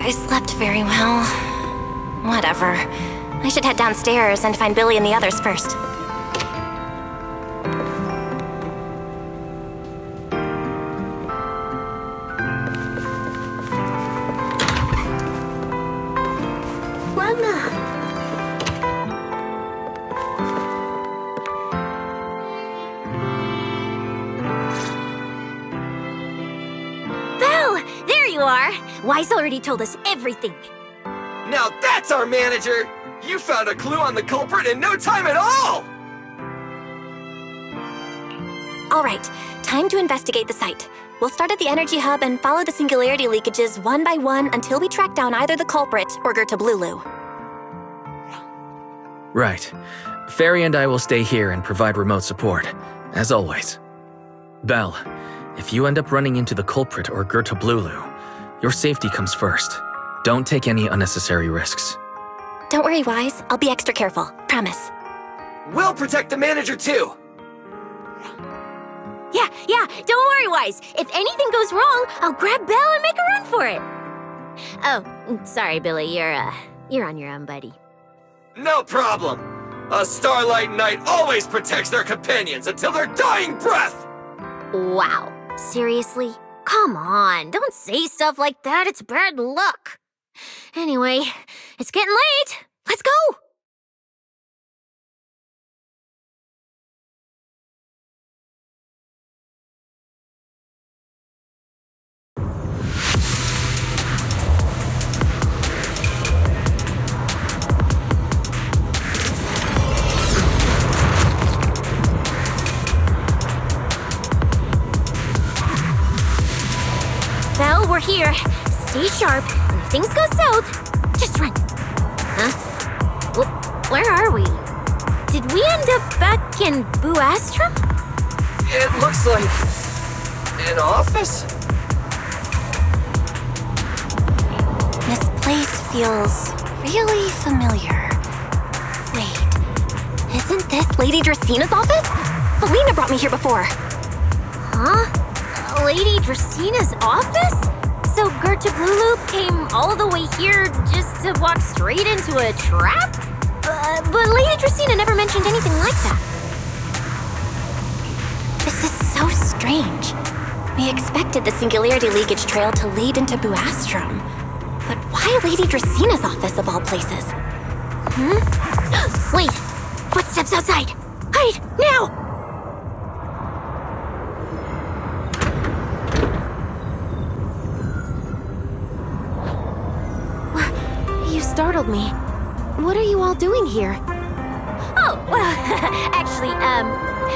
I slept very well. Whatever. I should head downstairs and find Billy and the others first. Wise already told us everything. Now that's our manager! You found a clue on the culprit in no time at all! All right, time to investigate the site. We'll start at the energy hub and follow the singularity leakages one by one until we track down either the culprit or Gertablulu. Right. Fairy and I will stay here and provide remote support, as always. Belle, if you end up running into the culprit or Gertablulu, your safety comes first. Don't take any unnecessary risks. Don't worry, Wise. I'll be extra careful. Promise. We'll protect the manager too! Yeah, don't worry, Wise. If anything goes wrong, I'll grab Belle and make a run for it. Oh, sorry, Billy. You're on your own, buddy. No problem. A Starlight Knight always protects their companions until their dying breath! Wow. Seriously? Come on, don't say stuff like that. It's bad luck. Anyway, it's getting late. Let's go! Well, we're here. Stay sharp. When things go south, just run. Huh? Where are we? Did we end up back in Buastrum? It looks like an office? This place feels really familiar. Wait, isn't this Lady Dracina's office? Felina brought me here before. Huh? Lady Dracina's office? So Gertablulu came all the way here just to walk straight into a trap? But Lady Dracina never mentioned anything like that. This is so strange. We expected the singularity leakage trail to lead into Buastrum. But why Lady Dracina's office of all places? Wait! Footsteps outside! Hide! Now! You startled me. What are you all doing here? Oh, well, actually,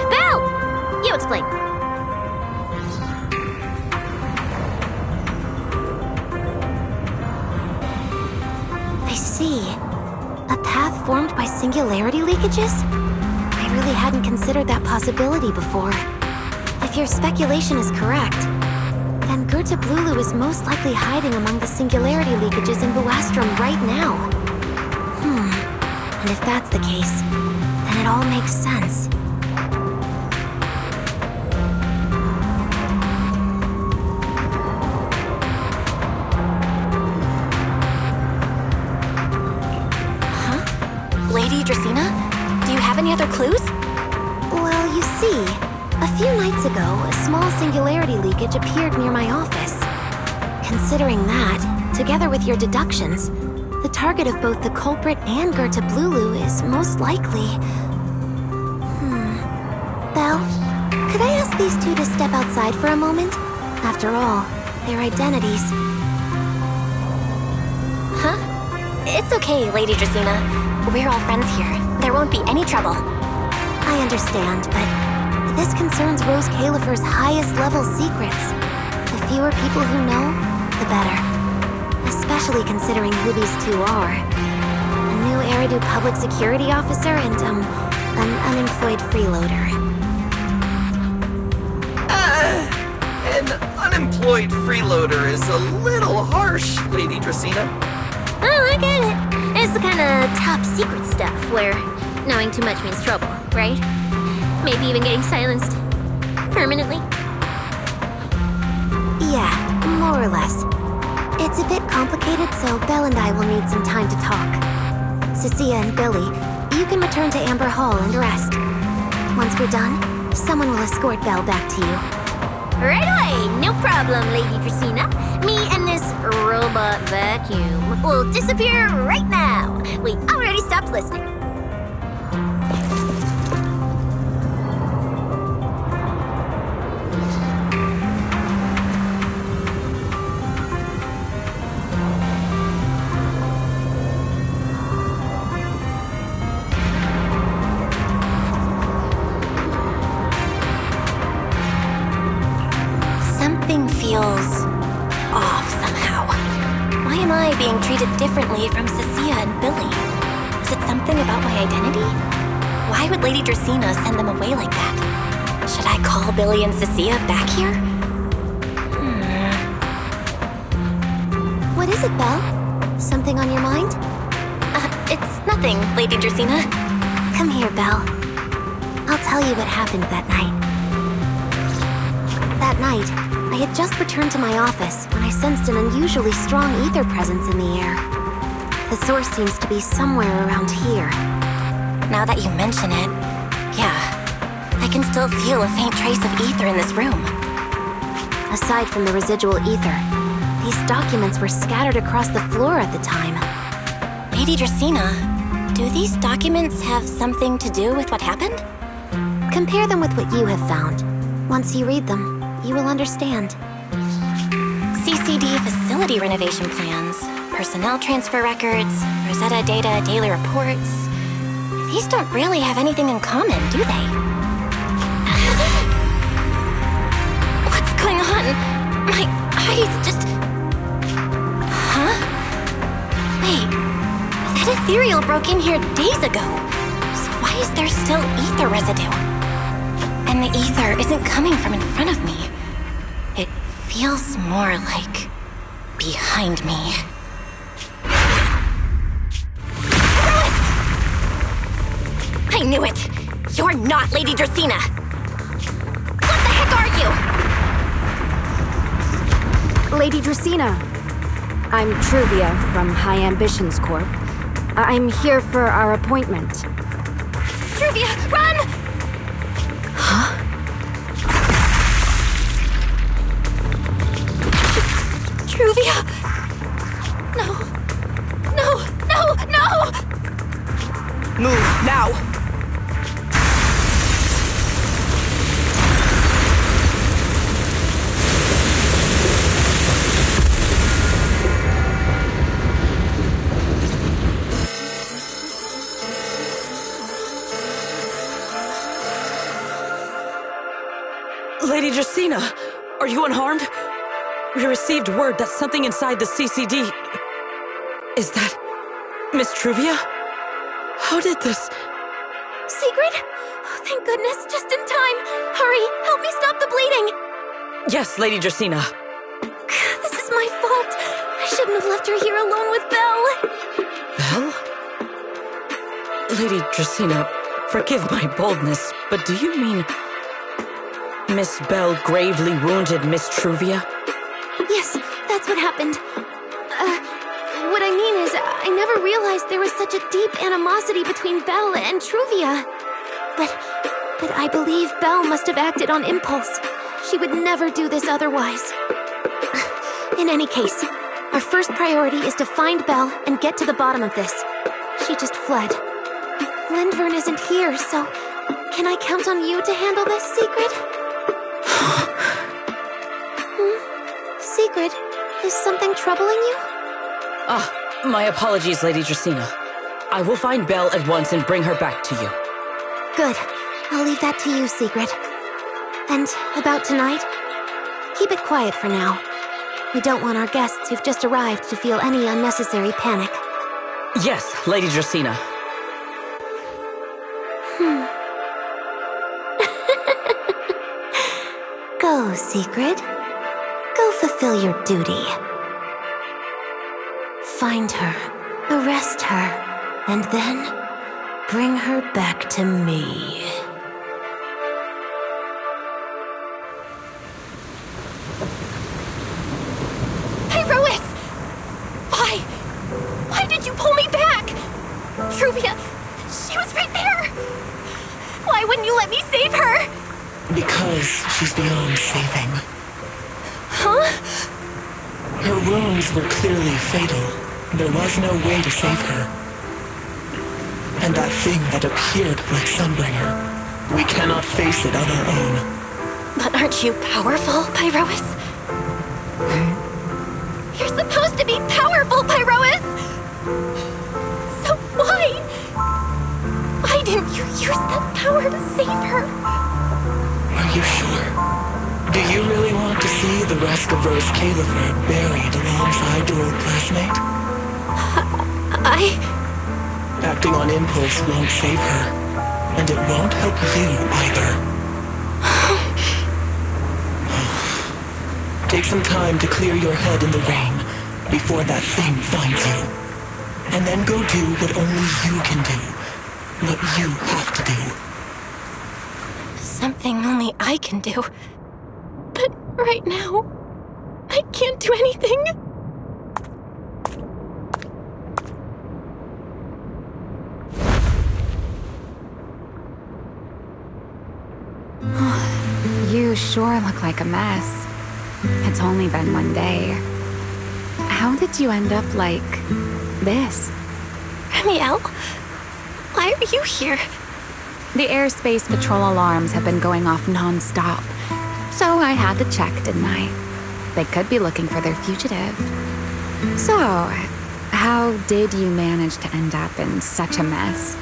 Belle! You explain. I see. A path formed by singularity leakages? I really hadn't considered that possibility before. If your speculation is correct, then Gertablulu is most likely hiding among the singularity leakages in Buastrum right now. And if that's the case, then it all makes sense. Huh? Lady Dracina? Do you have any other clues? Well, you see, a few nights ago, a small singularity leakage appeared near my office. Considering that, together with your deductions, the target of both the culprit and Gertablulu is most likely... Belle, could I ask these two to step outside for a moment? After all, their identities... Huh? It's okay, Lady Dracina. We're all friends here. There won't be any trouble. I understand, but this concerns Rose Califer's highest level secrets. The fewer people who know, the better. Especially considering who these two are. A new Eridu public security officer and, an unemployed freeloader. An unemployed freeloader is a little harsh, Lady Dracina. Oh, I get it. It's the kind of top secret stuff where knowing too much means trouble, right? Maybe even getting silenced. Permanently. Yeah, more or less. It's a bit complicated, so Belle and I will need some time to talk. Cecilia and Billy, you can return to Amber Hall and rest. Once we're done, someone will escort Belle back to you. Right away, no problem, Lady Dracaena. Me and this robot vacuum will disappear right now. We already stopped listening. Something feels off somehow. Why am I being treated differently from Cecilia and Billy? Is it something about my identity? Why would Lady Dracaena send them away like that? Should I call Billy and Cecilia back here? What is it, Belle? Something on your mind? It's nothing, Lady Dracaena. Come here, Belle. I'll tell you what happened that night. That night, I had just returned to my office when I sensed an unusually strong ether presence in the air. The source seems to be somewhere around here. Now that you mention it, yeah, I can still feel a faint trace of ether in this room. Aside from the residual ether, these documents were scattered across the floor at the time. Lady Dracaena, do these documents have something to do with what happened? Compare them with what you have found. Once you read them, you will understand. CCD facility renovation plans, personnel transfer records, Rosetta data, daily reports. These don't really have anything in common, do they? What's going on? My eyes just... Huh? Wait, that ethereal broke in here days ago. So why is there still ether residue? And the ether isn't coming from in front of me. It feels more like behind me. I knew it! You're not Lady Dracaena! What the heck are you? Lady Dracaena, I'm Truvia from High Ambitions Corp. I'm here for our appointment. Truvia, run! Truvia! No. No, no, no! Move, now! Lady Dracaena, are you unharmed? We received word that something inside the CCD... Is that... Miss Truvia? How did this... Secret? Oh, thank goodness, just in time. Hurry, help me stop the bleeding. Yes, Lady Dracaena. This is my fault. I shouldn't have left her here alone with Belle. Belle? Lady Dracaena, forgive my boldness, but do you mean... Miss Belle gravely wounded Miss Truvia? Yes, that's what happened. What I mean is, I never realized there was such a deep animosity between Belle and Truvia. But I believe Belle must have acted on impulse. She would never do this otherwise. In any case, our first priority is to find Belle and get to the bottom of this. She just fled. Lindvern isn't here, so can I count on you to handle this, Secret? Secret, is something troubling you? My apologies, Lady Dracaena. I will find Belle at once and bring her back to you. Good. I'll leave that to you, Secret. And about tonight? Keep it quiet for now. We don't want our guests who've just arrived to feel any unnecessary panic. Yes, Lady Dracaena. Go, Secret. Go fulfill your duty. Find her, arrest her, and then bring her back to me. Why? Why did you pull me back? Truvia, she was right there. Why wouldn't you let me save her? Because she's beyond saving. Huh? Her wounds were clearly fatal. There was no way to save her. And that thing that appeared like Sunbringer, we cannot face it on our own. But aren't you powerful, Pyrois? You're supposed to be powerful, Pyrois! So why? Why didn't you use that power to save her? Are you sure? Do you really want to see the rest of Rose Califer buried alongside your old classmate? Acting on impulse won't save her, and it won't help you either. Take some time to clear your head in the rain before that thing finds you. And then go do what only you can do. What you have to do. Something only I can do. But right now, I can't do anything. You sure look like a mess. It's only been one day. How did you end up like this? Ramiel, why are you here? The airspace patrol alarms have been going off non-stop, so I had to check, didn't I? They could be looking for their fugitive. So, how did you manage to end up in such a mess?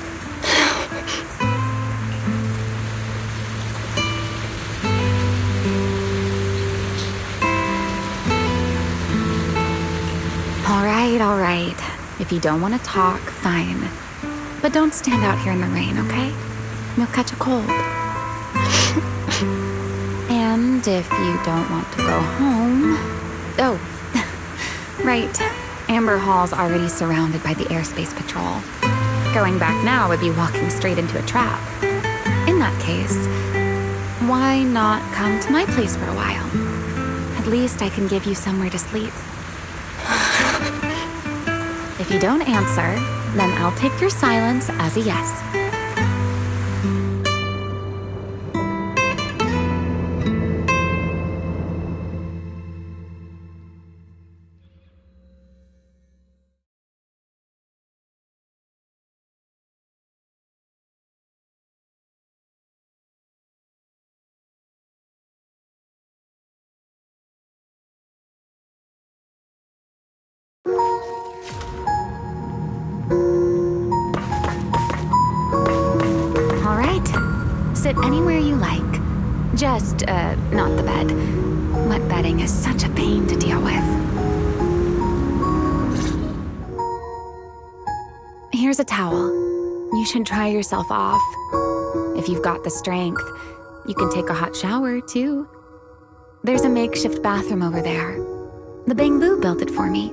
All right. If you don't want to talk, fine. But don't stand out here in the rain, okay? You'll catch a cold. And if you don't want to go home... Oh, right. Amber Hall's already surrounded by the airspace patrol. Going back now would be walking straight into a trap. In that case, why not come to my place for a while? At least I can give you somewhere to sleep. If you don't answer, then I'll take your silence as a yes. Sit anywhere you like. Just, not the bed. Wet bedding is such a pain to deal with. Here's a towel. You should dry yourself off. If you've got the strength, you can take a hot shower, too. There's a makeshift bathroom over there. The Bamboo built it for me.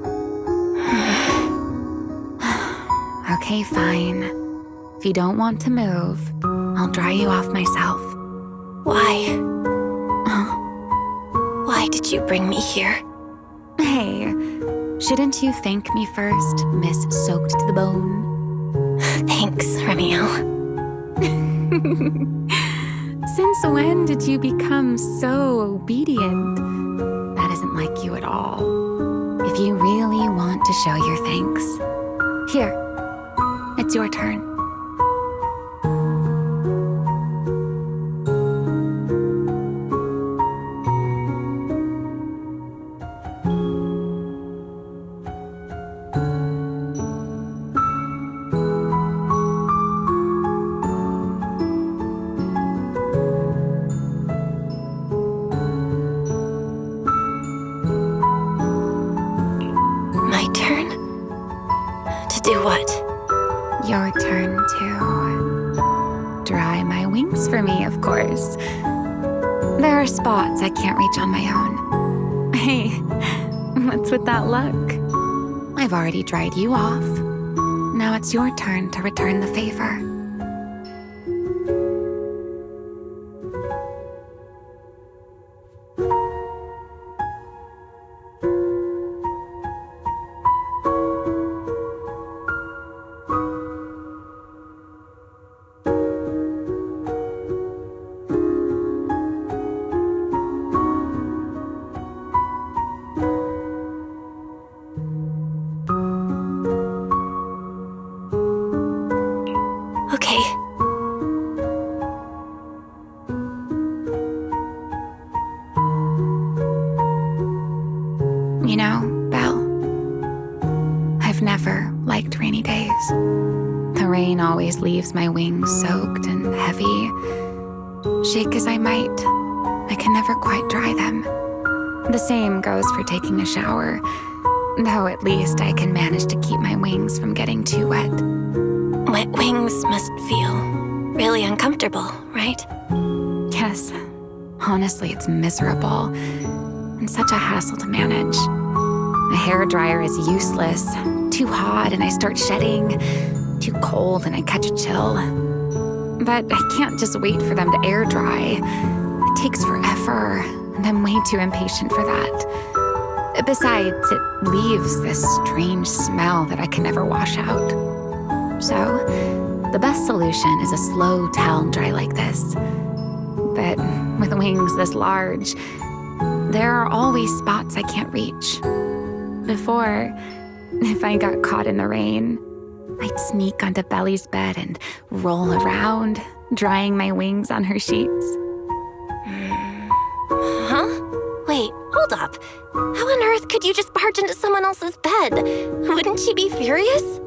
Okay, fine. If you don't want to move, I'll dry you off myself. Why? Why did you bring me here? Hey, shouldn't you thank me first, Miss Soaked to the Bone? Thanks, Ramiel. Since when did you become so obedient? That isn't like you at all. If you really want to show your thanks, here, it's your turn. Do what? Your turn to dry my wings for me, of course. There are spots I can't reach on my own. Hey, what's with that look? I've already dried you off. Now it's your turn to return the favor. okay? You know, Belle, I've never liked rainy days. The rain always leaves my wings soaked and heavy. Shake as I might, I can never quite dry them. The same goes for taking a shower, though at least I can manage to keep my wings from getting too wet. Wet wings must feel really uncomfortable, right? Yes, honestly, it's miserable and such a hassle to manage. A hairdryer is useless, too hot and I start shedding, too cold and I catch a chill. But I can't just wait for them to air dry. It takes forever, and I'm way too impatient for that. Besides, it leaves this strange smell that I can never wash out. So, the best solution is a slow towel dry like this. But with wings this large, there are always spots I can't reach. Before, if I got caught in the rain, I'd sneak onto Belly's bed and roll around, drying my wings on her sheets. Huh? Wait, hold up. How on earth could you just barge into someone else's bed? Wouldn't she be furious?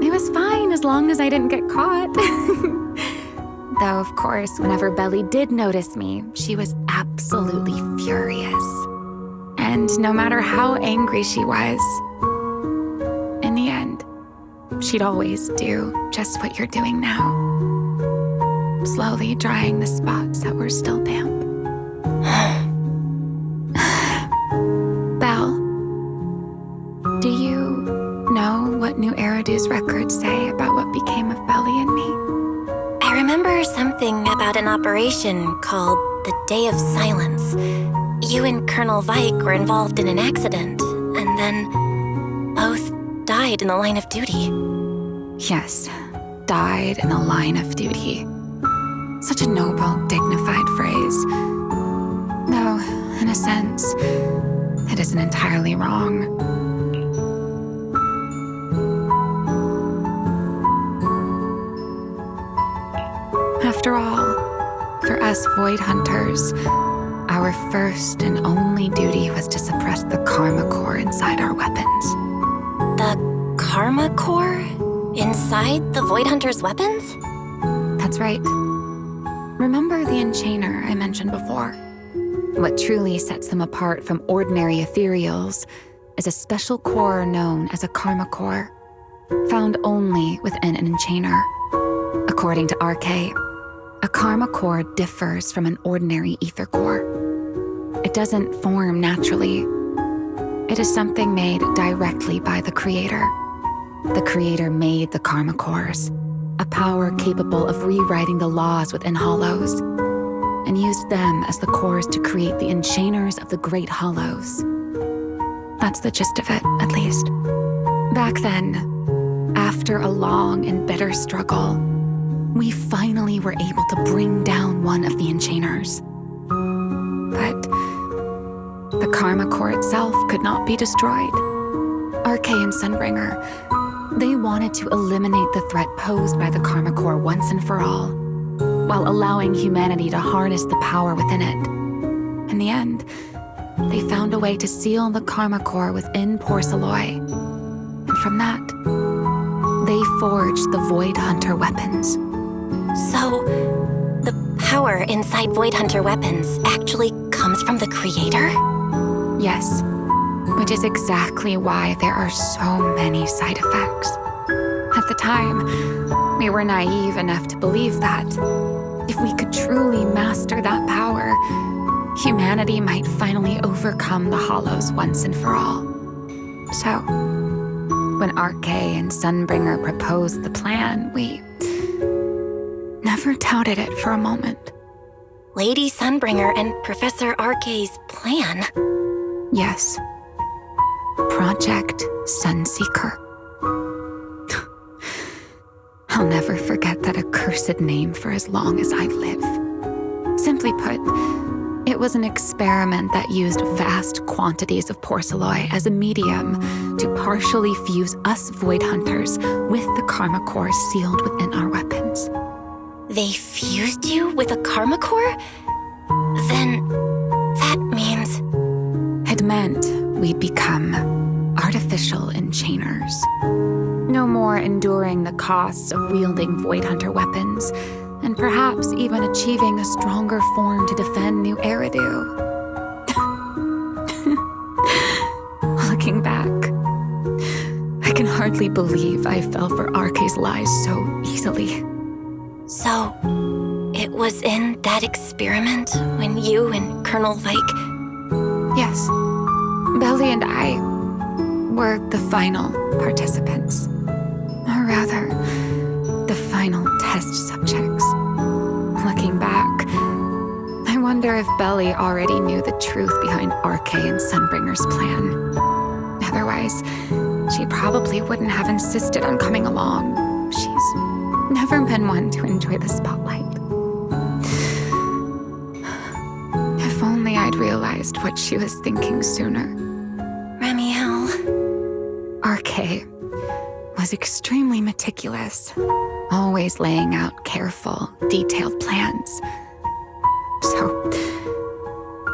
It was fine as long as I didn't get caught. Though, of course, whenever Belly did notice me, she was absolutely furious. And no matter how angry she was, in the end, she'd always do just what you're doing now. Slowly drying the spots that were still damp. Belle, do you know what New Eridu's records say about what became of Belly and me? I remember something about an operation called the Day of Silence. You and Colonel Vike were involved in an accident, and then both died in the line of duty. Yes, died in the line of duty. Such a noble, dignified phrase. Though, in a sense, it isn't entirely wrong. After all, for us Void Hunters, our first and only duty was to suppress the Karma Core inside our weapons. The Karma Core? Inside the Void Hunter's weapons? That's right. Remember the Enchainer I mentioned before? What truly sets them apart from ordinary ethereals is a special core known as a Karma Core, found only within an Enchainer. According to RK, a Karma Core differs from an ordinary ether core. It doesn't form naturally. It is something made directly by the Creator. The Creator made the Karma Cores, a power capable of rewriting the laws within Hollows, and used them as the cores to create the Enchainers of the Great Hollows. That's the gist of it, at least. Back then, after a long and bitter struggle, we finally were able to bring down one of the Enchainers. But the Karma Core itself could not be destroyed. RK and Sunbringer, they wanted to eliminate the threat posed by the Karma Core once and for all, while allowing humanity to harness the power within it. In the end, they found a way to seal the Karma Core within Porceloy. And from that, they forged the Void Hunter weapons. So, the power inside Void Hunter weapons actually comes from the Creator? Yes, which is exactly why there are so many side effects. At the time, we were naive enough to believe that if we could truly master that power, humanity might finally overcome the Hollows once and for all. So, when RK and Sunbringer proposed the plan, we never doubted it for a moment. Lady Sunbringer and Professor RK's plan? Yes. Project Sunseeker. I'll never forget that accursed name for as long as I live. Simply put, it was an experiment that used vast quantities of Porceloy as a medium to partially fuse us Void Hunters with the Karma Core sealed within our weapons. weapons. They fused you with a karma core? Then that means... It meant we'd become artificial enchainers. No more enduring the costs of wielding Void Hunter weapons, and perhaps even achieving a stronger form to defend New Eridu. Looking back, I can hardly believe I fell for RK's lies so easily. So, it was in that experiment when you and Colonel Vike... Yes, Belly and I were the final participants. Or rather, the final test subjects. Looking back, I wonder if Belly already knew the truth behind RK and Sunbringer's plan. Otherwise, she probably wouldn't have insisted on coming along. She's never been one to enjoy the spotlight. If only I'd realized what she was thinking sooner. Ramiel... RK was extremely meticulous, always laying out careful, detailed plans. So,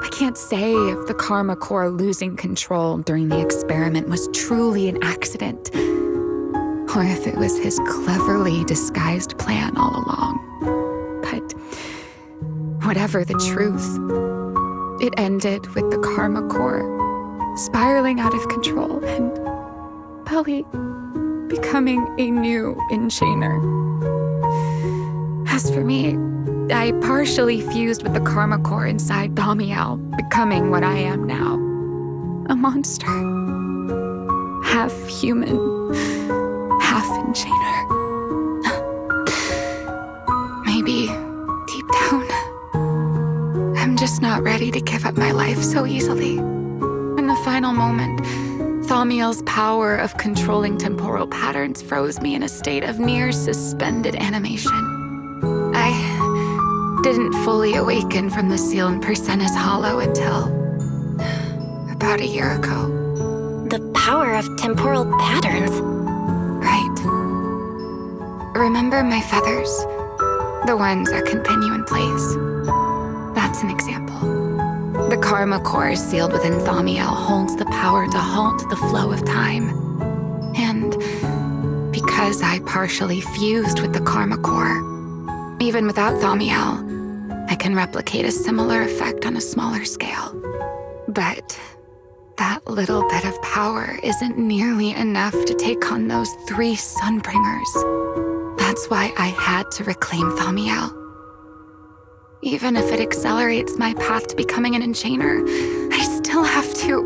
I can't say if the Karma Core losing control during the experiment was truly an accident, or if it was his cleverly disguised plan all along. But whatever the truth, it ended with the Karma Core spiraling out of control and Belly becoming a new enchainer. As for me, I partially fused with the Karma Core inside Damiel, becoming what I am now. A monster. Half human, half enchainer. Maybe, deep down, I'm just not ready to give up my life so easily. In the final moment, Thamiel's power of controlling temporal patterns froze me in a state of near suspended animation. I didn't fully awaken from the seal in Persena's Hollow until about a year ago. The power of temporal patterns. Right. Remember my feathers? The ones that can pin you in place. That's an example. The Karma Core sealed within Thamiel holds the power to halt the flow of time. And because I partially fused with the Karma Core, even without Thamiel, I can replicate a similar effect on a smaller scale. But that little bit of power isn't nearly enough to take on those 3 Sunbringers. That's why I had to reclaim Thamiel. Even if it accelerates my path to becoming an enchainer, I still have to...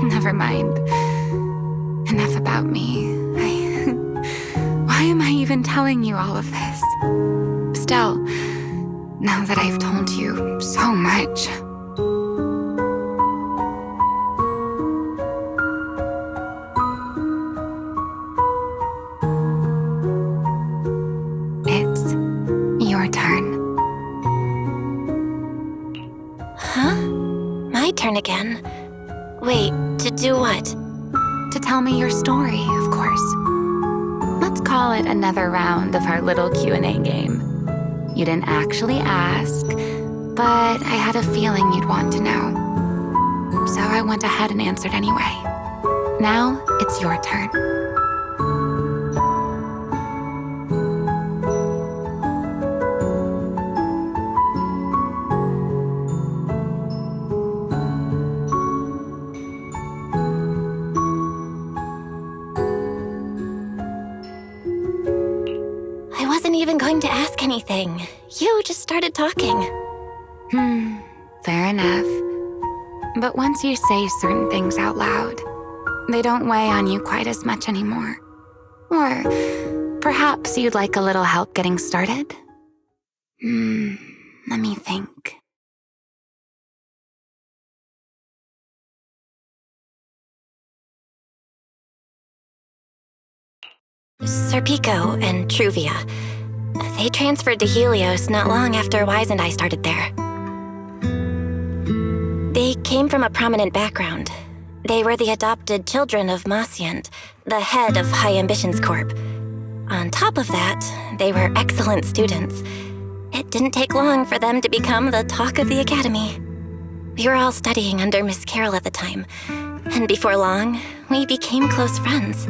Never mind. Enough about me. Why am I even telling you all of this? Still, now that I've told you so much... It's your turn. Huh? My turn again? Wait, to do what? To tell me your story, of course. Let's call it another round of our little Q&A game. You didn't actually ask, but I had a feeling you'd want to know. So I went ahead and answered anyway. Now, it's your turn. I wasn't even going to ask anything. You just started talking. Fair enough. But once you say certain things out loud, they don't weigh on you quite as much anymore. Or perhaps you'd like a little help getting started? Let me think. Serpico and Truvia. They transferred to Helios not long after Wise and I started there. They came from a prominent background. They were the adopted children of Masyant, the head of High Ambitions Corp. On top of that, they were excellent students. It didn't take long for them to become the talk of the academy. We were all studying under Miss Carroll at the time, and before long, we became close friends.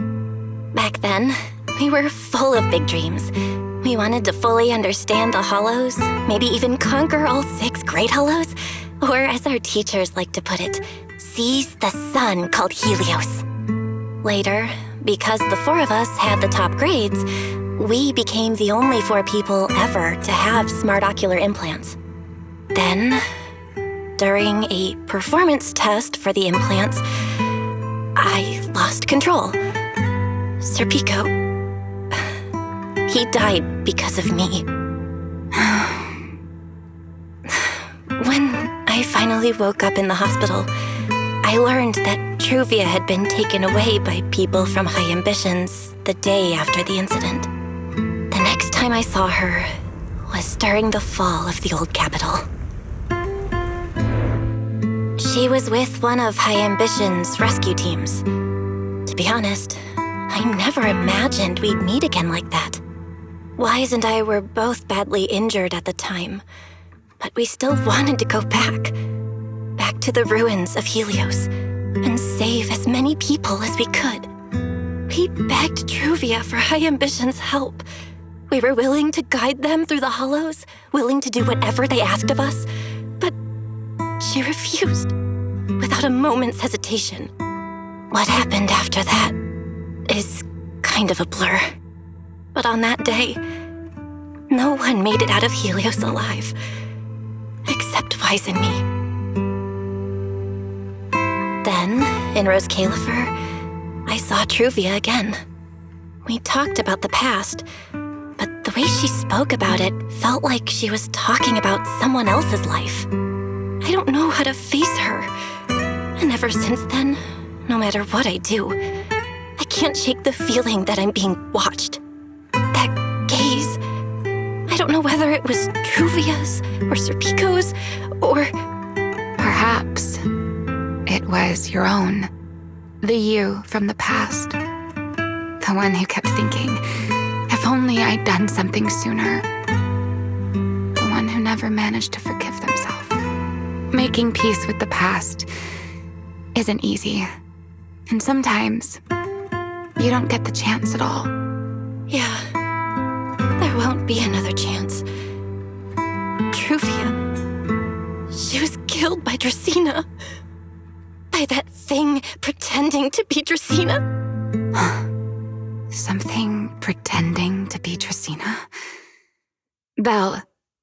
Back then, we were full of big dreams. We wanted to fully understand the Hollows, maybe even conquer all 6 Great Hollows, or as our teachers like to put it, seize the sun called Helios. Later, because the 4 of us had the top grades, we became the only 4 people ever to have smart ocular implants. Then, during a performance test for the implants, I lost control. Serpico, he died because of me. When I finally woke up in the hospital, I learned that Truvia had been taken away by people from High Ambitions the day after the incident. The next time I saw her was during the fall of the old capital. She was with one of High Ambition's rescue teams. To be honest, I never imagined we'd meet again like that. Wise and I were both badly injured at the time, but we still wanted to go back to the ruins of Helios, and save as many people as we could. We begged Truvia for High Ambition's help. We were willing to guide them through the Hollows, willing to do whatever they asked of us, but she refused, without a moment's hesitation. What happened after that is kind of a blur. But on that day, no one made it out of Helios alive, except Wise and me. Then, in Rose Califer, I saw Truvia again. We talked about the past, but the way she spoke about it felt like she was talking about someone else's life. I don't know how to face her. And ever since then, no matter what I do, I can't shake the feeling that I'm being watched. That gaze. I don't know whether it was Truvia's or Serpico's or... Perhaps it was your own. The you from the past. The one who kept thinking, if only I'd done something sooner. The one who never managed to forgive themselves. Making peace with the past isn't easy. And sometimes, you don't get the chance at all. Yeah, there won't be another chance. Truvia, she was killed by Dracena. By that thing pretending to be Dracena. Something pretending to be Dracena? Belle,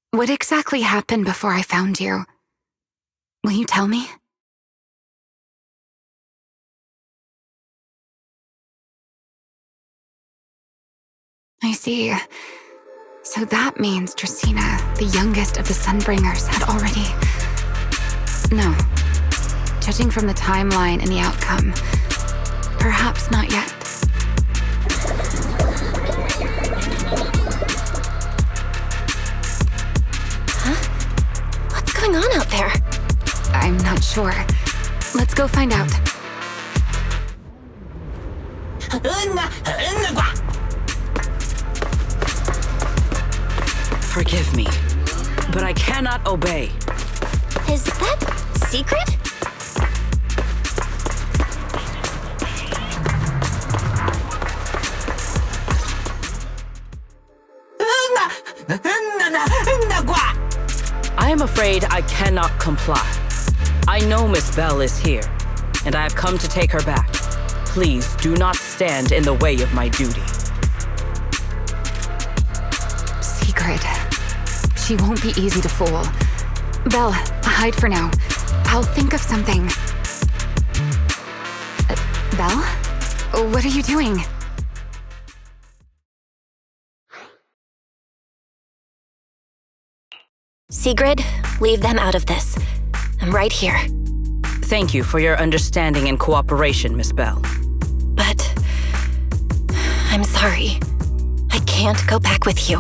what exactly happened before I found you? Will you tell me? I see. So that means Dracena, the youngest of the Sunbringers, had already... No. Judging from the timeline and the outcome, perhaps not yet. Huh? What's going on out there? I'm not sure. Let's go find out. Forgive me, but I cannot obey. Is that secret? I am afraid I cannot comply. I know Miss Belle is here, and I have come to take her back. Please do not stand in the way of my duty. Secret. She won't be easy to fool. Belle, hide for now. I'll think of something. Belle? What are you doing? Sigrid, leave them out of this. I'm right here. Thank you for your understanding and cooperation, Miss Belle. But... I'm sorry. I can't go back with you.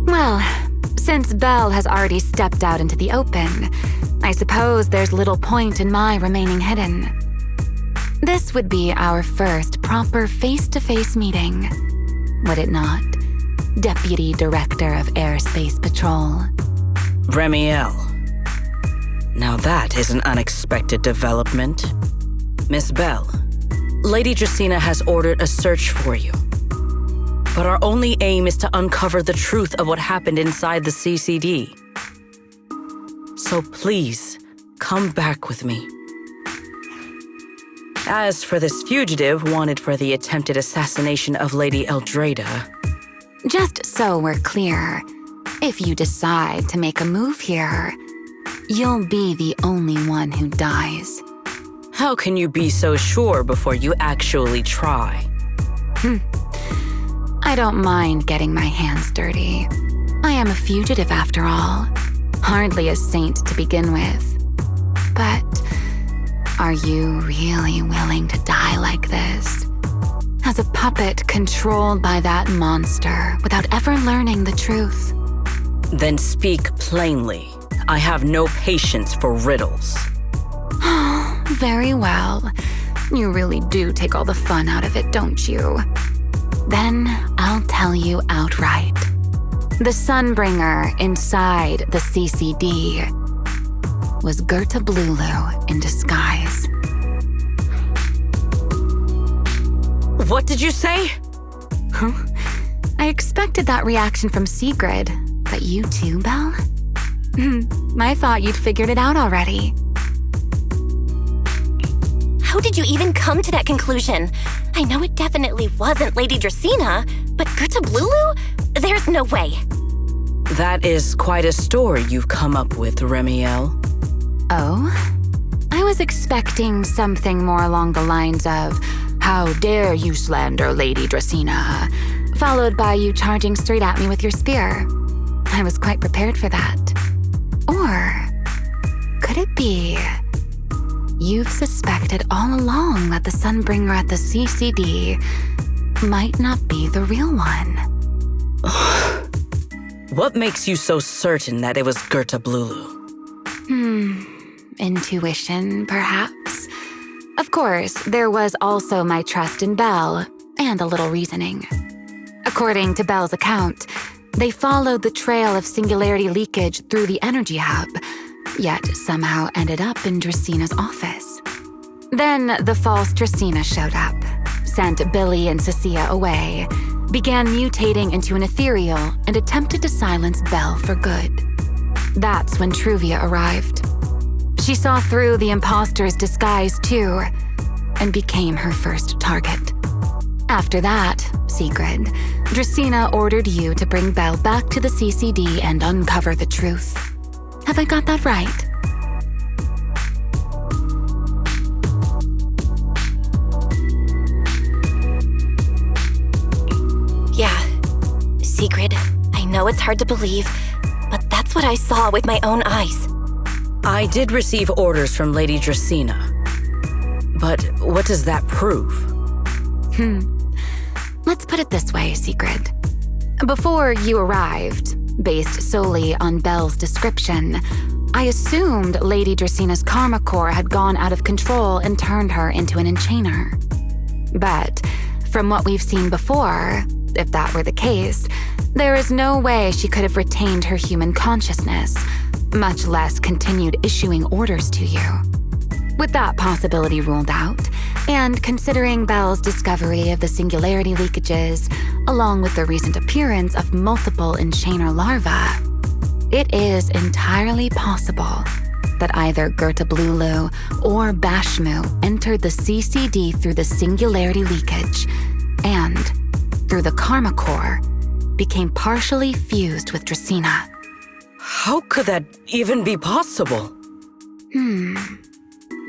Well, since Belle has already stepped out into the open, I suppose there's little point in my remaining hidden. This would be our first proper face-to-face meeting, would it not, Deputy Director of Airspace Patrol? Remiel. Now that is an unexpected development. Miss Belle, Lady Dracaena has ordered a search for you. But our only aim is to uncover the truth of what happened inside the CCD. So please, come back with me. As for this fugitive wanted for the attempted assassination of Lady Eldrada, Just so we're clear, if you decide to make a move here, you'll be the only one who dies. how can you be so sure before you actually try? I don't mind getting my hands dirty. I am a fugitive after all. Hardly a saint to begin with. But are you really willing to die like this? As a puppet controlled by that monster without ever learning the truth? Then speak plainly. I have no patience for riddles. Very well. You really do take all the fun out of it, don't you? Then I'll tell you outright. The Sunbringer inside the CCD was Gerta Blulu in disguise. What did you say? I expected that reaction from Sigrid, but you too, Belle? I thought you'd figured it out already. How did you even come to that conclusion? I know it definitely wasn't Lady Dracaena, but Gerta Blulu? There's no way. That is quite a story you've come up with, Remiel. Oh? I was expecting something more along the lines of, "How dare you slander Lady Dracaena?" followed by you charging straight at me with your spear. I was quite prepared for that. Or could it be you've suspected all along that the Sunbringer at the CCD might not be the real one? What makes you so certain that it was Gerta Blulu? Intuition, perhaps. Of course, there was also my trust in Belle, and a little reasoning. According to Belle's account, they followed the trail of singularity leakage through the energy hub, yet somehow ended up in Dracena's office. Then the false Dracaena showed up, sent Billy and Cecilia away, began mutating into an ethereal, and attempted to silence Belle for good. That's when Truvia arrived. She saw through the imposter's disguise too, and became her first target. After that, Sigrid, Dracaena ordered you to bring Belle back to the CCD and uncover the truth. Have I got that right? Yeah, Sigrid, I know it's hard to believe, but that's what I saw with my own eyes. I did receive orders from Lady Dracaena. But what does that prove? Let's put it this way, Sigrid. Before you arrived, based solely on Belle's description, I assumed Lady Dracena's karma core had gone out of control and turned her into an enchainer. But from what we've seen before, if that were the case, there is no way she could have retained her human consciousness, much less continued issuing orders to you. With that possibility ruled out, and considering Belle's discovery of the singularity leakages, along with the recent appearance of multiple enchainer larvae, it is entirely possible that either Gerta Blulu or Bashmu entered the CCD through the singularity leakage, and, through the karma core, became partially fused with Dracaena. How could that even be possible?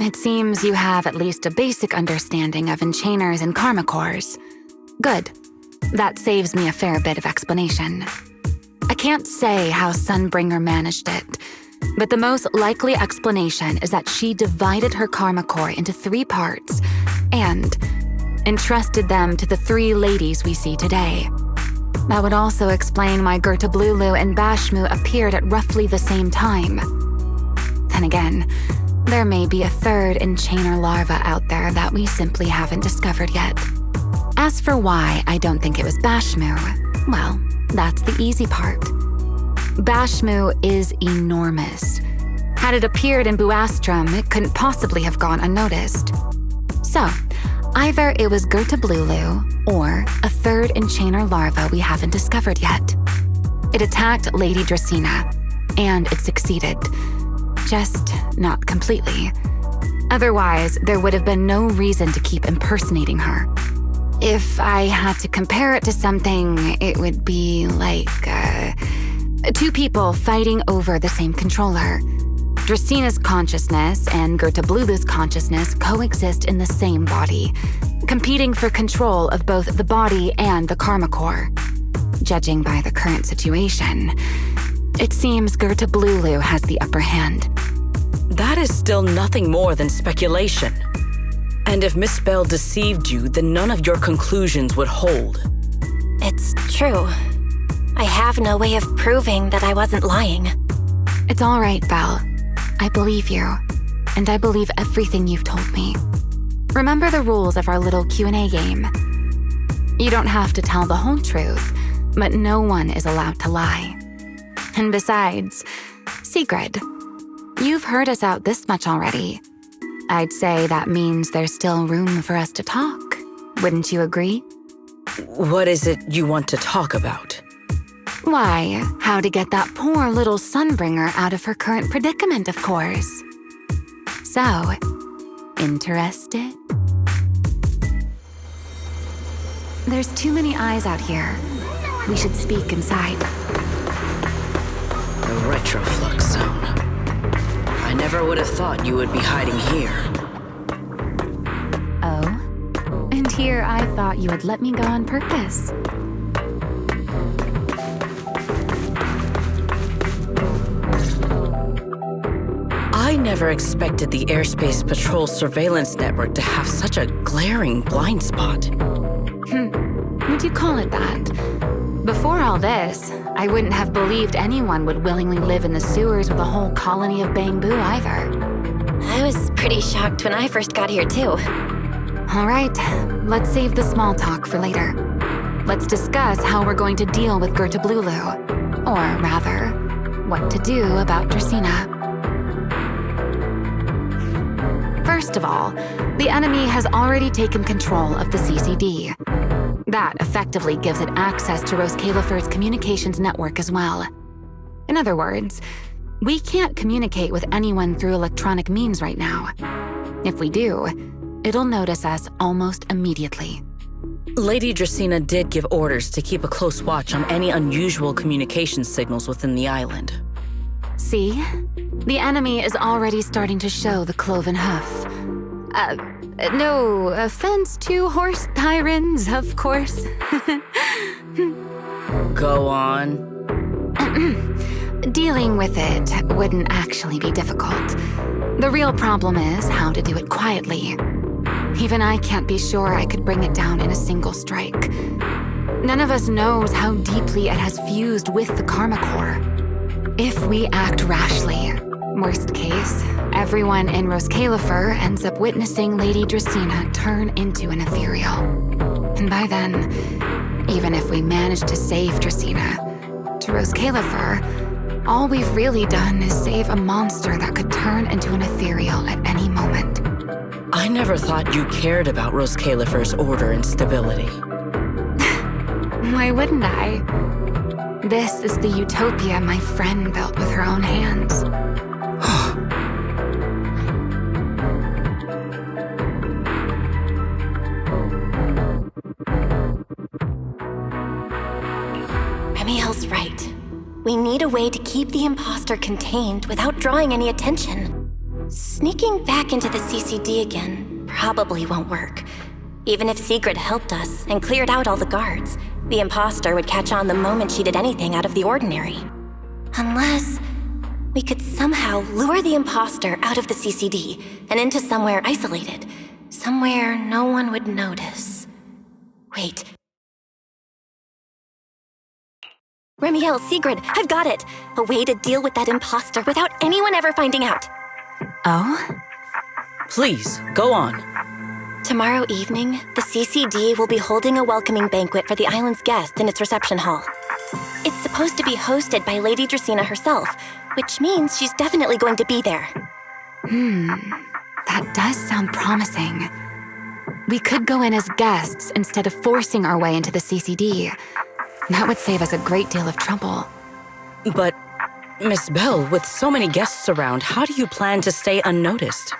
It seems you have at least a basic understanding of enchainers and karma cores. Good. That saves me a fair bit of explanation. I can't say how Sunbringer managed it, but the most likely explanation is that she divided her karma core into 3 parts and, entrusted them to the 3 ladies we see today. That would also explain why Gerta Blulu and Bashmu appeared at roughly the same time. Then again, there may be a 3rd enchainer larva out there that we simply haven't discovered yet. As for why I don't think it was Bashmu, well, that's the easy part. Bashmu is enormous. Had it appeared in Buastrum, it couldn't possibly have gone unnoticed. So, either it was Gerta Blulu or a 3rd enchainer larva we haven't discovered yet. It attacked Lady Dracaena, and it succeeded. Just not completely. Otherwise, there would have been no reason to keep impersonating her. If I had to compare it to something, it would be like, 2 people fighting over the same controller. Dracena's consciousness and Gerta Blulu's consciousness coexist in the same body, competing for control of both the body and the Karma Core. Judging by the current situation, it seems Gerta Blulu has the upper hand. That is still nothing more than speculation. And if Miss Bell deceived you, then none of your conclusions would hold. It's true. I have no way of proving that I wasn't lying. It's all right, Belle. I believe you, and I believe everything you've told me. Remember the rules of our little Q&A game. You don't have to tell the whole truth, but no one is allowed to lie. And besides, Sigrid, you've heard us out this much already. I'd say that means there's still room for us to talk. Wouldn't you agree? What is it you want to talk about? Why, how to get that poor little Sunbringer out of her current predicament, of course. So, interested? There's too many eyes out here. We should speak inside. The retroflux zone. I never would have thought you would be hiding here. Oh? And here I thought you would let me go on purpose. I never expected the Airspace Patrol surveillance network to have such a glaring blind spot. Would you call it that? Before all this, I wouldn't have believed anyone would willingly live in the sewers with a whole colony of Bangbu either. I was pretty shocked when I first got here, too. All right, let's save the small talk for later. Let's discuss how we're going to deal with Gerta Blulu. Or rather, what to do about Dracaena. First of all, the enemy has already taken control of the CCD. That effectively gives it access to Rose Califer's communications network as well. In other words, we can't communicate with anyone through electronic means right now. If we do, it'll notice us almost immediately. Lady Dracaena did give orders to keep a close watch on any unusual communication signals within the island. See? The enemy is already starting to show the cloven hoof. No offense to horse tyrants, of course. Go on. Dealing with it wouldn't actually be difficult. The real problem is how to do it quietly. Even I can't be sure I could bring it down in a single strike. None of us knows how deeply it has fused with the Karma Core. If we act rashly, worst case, everyone in Rose Califer ends up witnessing Lady Dracaena turn into an ethereal. And by then, even if we manage to save Dracaena, to Rose Califer, all we've really done is save a monster that could turn into an ethereal at any moment. I never thought you cared about Rose Califer's order and stability. Why wouldn't I? This is the utopia my friend built with her own hands. Remiel's right. We need a way to keep the imposter contained without drawing any attention. Sneaking back into the CCD again probably won't work. Even if Sigrid helped us and cleared out all the guards, the imposter would catch on the moment she did anything out of the ordinary. Unless we could somehow lure the imposter out of the CCD and into somewhere isolated, Somewhere no one would notice. Wait. Remiel, Sigrid, I've got it! A way to deal with that imposter without anyone ever finding out. Oh? Please, go on. Tomorrow evening, the CCD will be holding a welcoming banquet for the island's guests in its reception hall. It's supposed to be hosted by Lady Dracaena herself, which means she's definitely going to be there. That does sound promising. We could go in as guests instead of forcing our way into the CCD. That would save us a great deal of trouble. But, Miss Bell, with so many guests around, how do you plan to stay unnoticed?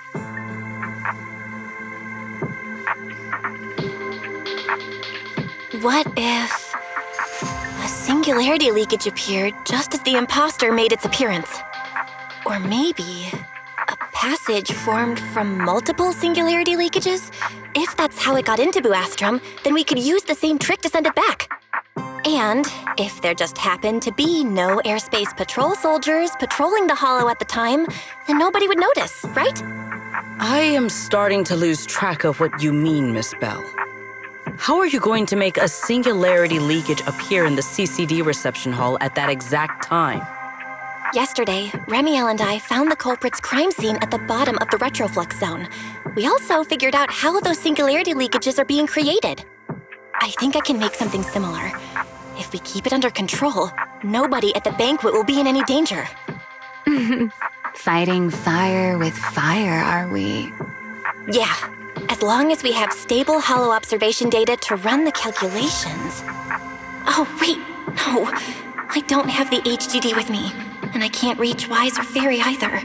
What if a singularity leakage appeared just as the imposter made its appearance? Or maybe a passage formed from multiple singularity leakages? If that's how it got into Buastrom, then we could use the same trick to send it back. And if there just happened to be no airspace patrol soldiers patrolling the hollow at the time, then nobody would notice, right? I am starting to lose track of what you mean, Miss Bell. How are you going to make a singularity leakage appear in the CCD reception hall at that exact time? Yesterday, Remiel and I found the culprit's crime scene at the bottom of the retroflux zone. We also figured out how those singularity leakages are being created. I think I can make something similar. If we keep it under control, nobody at the banquet will be in any danger. Fighting fire with fire, are we? Yeah, as long as we have stable hollow observation data to run the calculations. Oh, wait, no. I don't have the HDD with me, and I can't reach Wise or Fairy either.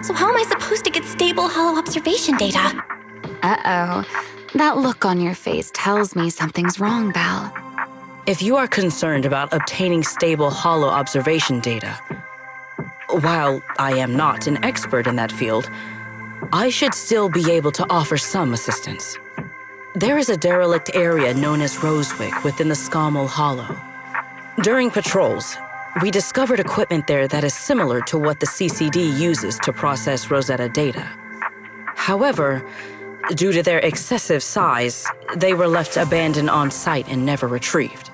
So how am I supposed to get stable hollow observation data? Uh-oh. That look on your face tells me something's wrong, Belle. If you are concerned about obtaining stable hollow observation data, while I am not an expert in that field, I should still be able to offer some assistance. There is a derelict area known as Rosewick within the Scommel Hollow. During patrols, we discovered equipment there that is similar to what the CCD uses to process Rosetta data. However, due to their excessive size, they were left abandoned on site and never retrieved.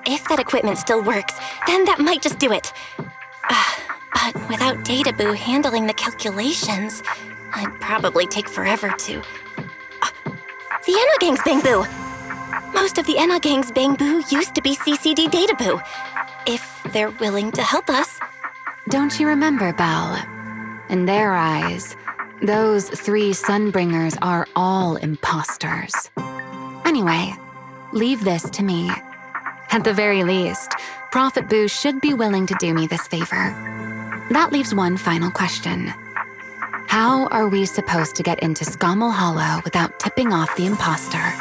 If that equipment still works, then that might just do it. But without Databoo handling the calculations, I'd probably take forever to... The Enogang's Bangboo! Most of the Enogang's Bangboo used to be CCD Databoo. If they're willing to help us. Don't you remember, Belle? In their eyes, those 3 Sunbringers are all imposters. Anyway, leave this to me. At the very least, Prophet Boo should be willing to do me this favor. That leaves one final question. How are we supposed to get into Scommel Hollow without tipping off the imposter?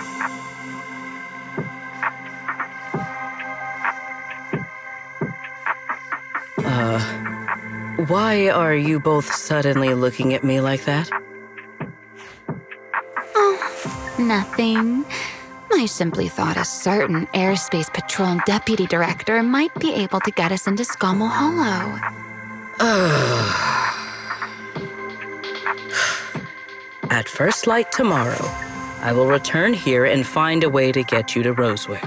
Why are you both suddenly looking at me like that? Oh, nothing. I simply thought a certain Airspace Patrol Deputy Director might be able to get us into Scommel Hollow. At first light tomorrow, I will return here and find a way to get you to Rosewick.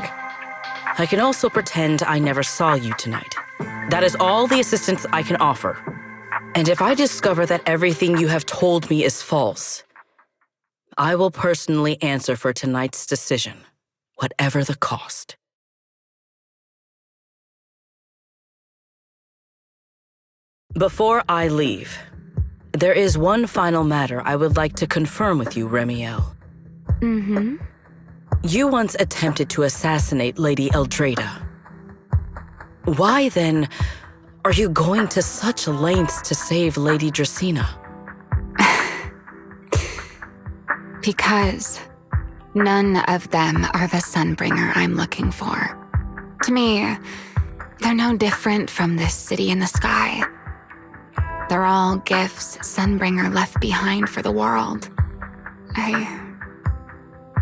I can also pretend I never saw you tonight. That is all the assistance I can offer. And if I discover that everything you have told me is false, I will personally answer for tonight's decision, whatever the cost. Before I leave, there is one final matter I would like to confirm with you, Remiel. Mm-hmm. You once attempted to assassinate Lady Eldrada. Why, then, are you going to such lengths to save Lady Dracaena? Because none of them are the Sunbringer I'm looking for. To me, they're no different from this city in the sky. They're all gifts Sunbringer left behind for the world. I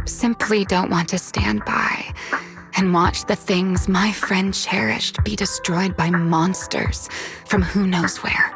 simply don't want to stand by and watch the things my friend cherished be destroyed by monsters from who knows where.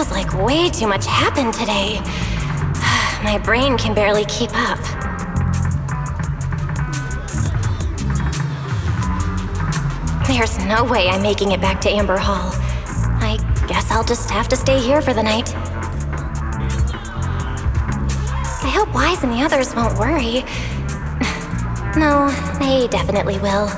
feels like way too much happened today. My brain can barely keep up. There's no way I'm making it back to Amber Hall. I guess I'll just have to stay here for the night. I hope Wise and the others won't worry. No, they definitely will.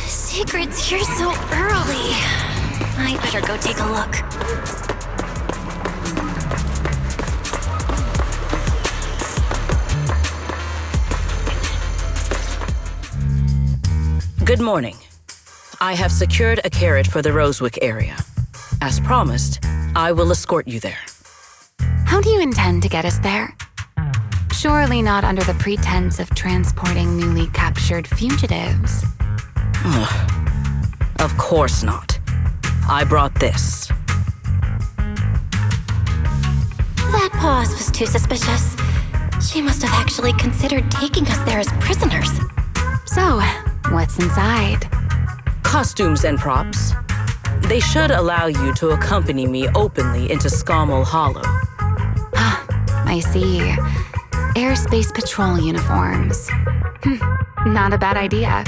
Secret's here so early. I better go take a look. Good morning. I have secured a carriage for the Rosewick area. As promised, I will escort you there. How do you intend to get us there? Surely not under the pretense of transporting newly captured fugitives. Of course not. I brought this. That pause was too suspicious. She must have actually considered taking us there as prisoners. So, what's inside? Costumes and props. They should allow you to accompany me openly into Scommel Hollow. I see. Airspace Patrol uniforms. Not a bad idea.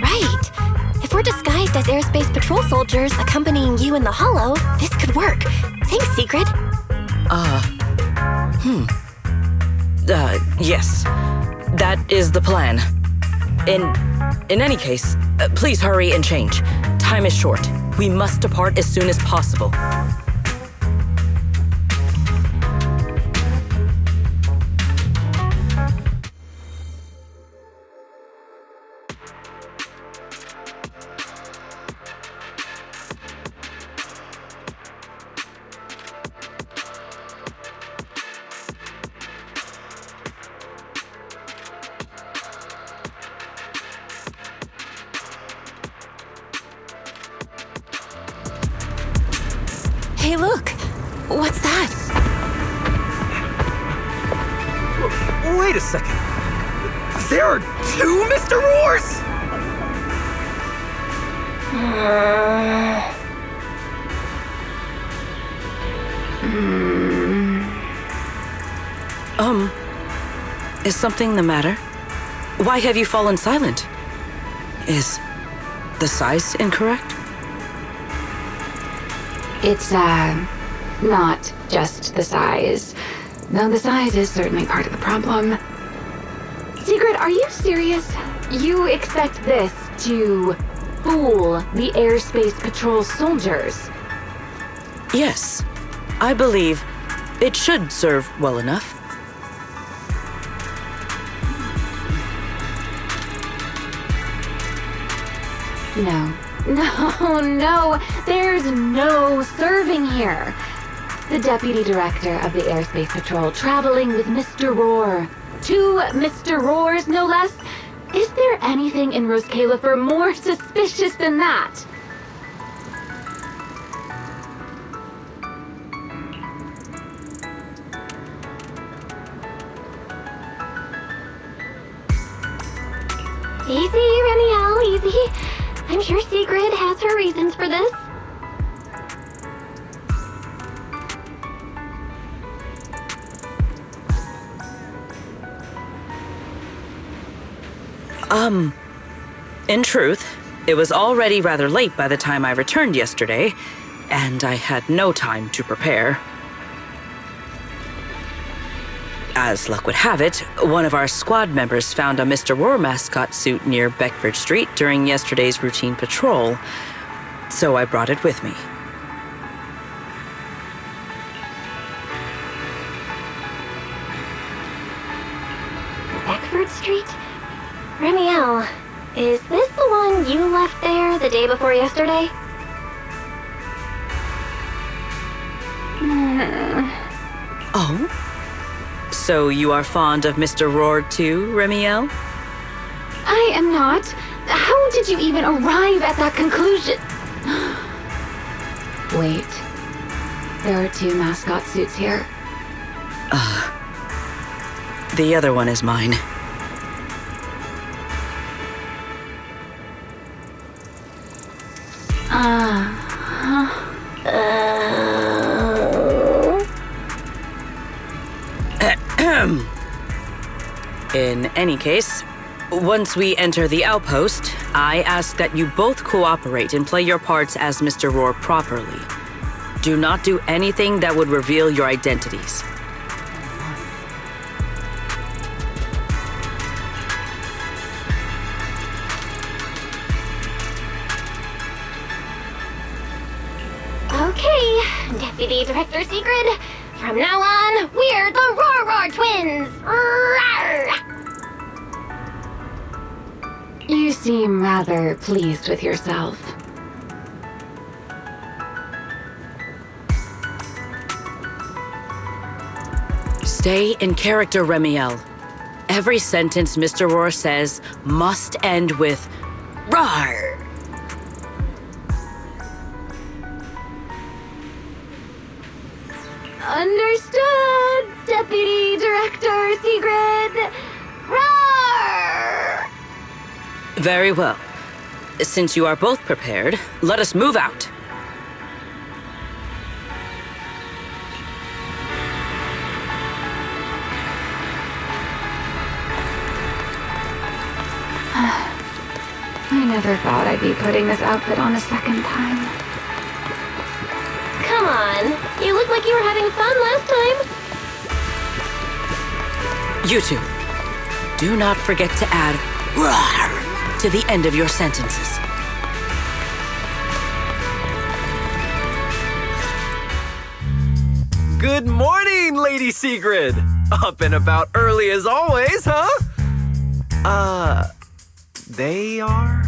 Right. If we're disguised as Airspace Patrol soldiers accompanying you in the Hollow, this could work. Thanks, Secret. Yes. That is the plan. In any case, please hurry and change. Time is short. We must depart as soon as possible. Hey, look! What's that? Wait a second. There are two Mr. Roars? Is something the matter? Why have you fallen silent? Is the size incorrect? It's, not just the size. Though the size is certainly part of the problem. Secret, are you serious? You expect this to fool the Airspace Patrol soldiers? Yes. I believe it should serve well enough. No, there's no serving here. The Deputy Director of the Airspace Patrol traveling with Mr. Roar. Two Mr. Roars, no less. Is there anything in Rose Califer more suspicious than that? Easy, Reniel, easy. I'm sure Secret has her reasons for this. In truth, it was already rather late by the time I returned yesterday, and I had no time to prepare. As luck would have it, one of our squad members found a Mr. Roar mascot suit near Beckford Street during yesterday's routine patrol, so I brought it with me. Beckford Street? Remiel, is this the one you left there the day before yesterday? Oh? So you are fond of Mr. Roar too, Remiel? I am not. How did you even arrive at that conclusion? Wait. There are 2 mascot suits here. The other one is mine. In any case, once we enter the outpost, I ask that you both cooperate and play your parts as Mr. Roar properly. Do not do anything that would reveal your identities. Okay, Deputy Director Sigrid. From now on, we're the Roar Twins! Rawr! You seem rather pleased with yourself. Stay in character, Remiel. Every sentence Mr. Roar says must end with "Rawr!" Understood, Deputy Director Sigrid! Roar! Very well. Since you are both prepared, let us move out. I never thought I'd be putting this outfit on a second time. Come on, you look like you were having fun last time. You two, do not forget to add "Rawr" to the end of your sentences. Good morning, Lady Sigrid! Up and about early as always, huh? They are?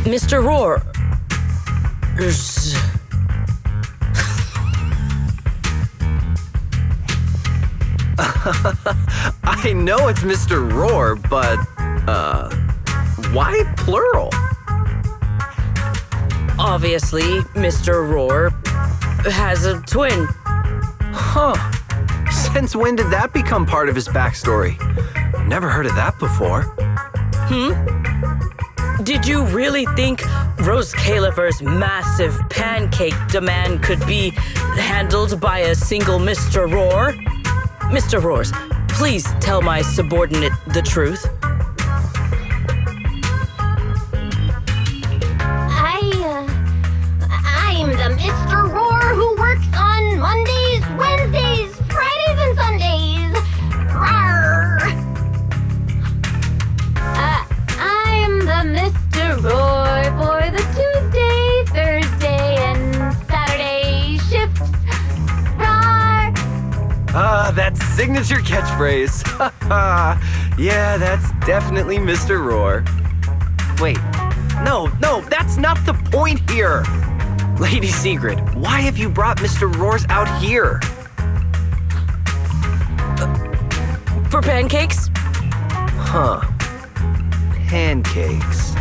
Mr. Roar. I know it's Mr. Roar, but, why plural? Obviously, Mr. Roar has a twin. Huh. Since when did that become part of his backstory? Never heard of that before. Did you really think Rose Califer's massive pancake demand could be handled by a single Mr. Roar? Mr. Roars, please tell my subordinate the truth. I'm the Mr. Roar who works on Mondays, Wednesdays, Fridays, and Sundays. Rawr! I'm the Mr. Roar for the Tuesday, Thursday, and Saturday shifts. Rawr! That signature catchphrase. Yeah, that's definitely Mr. Roar. Wait, no, that's not the point here. Lady Sigrid, why have you brought Mr. Roars out here? For pancakes? Huh. Pancakes.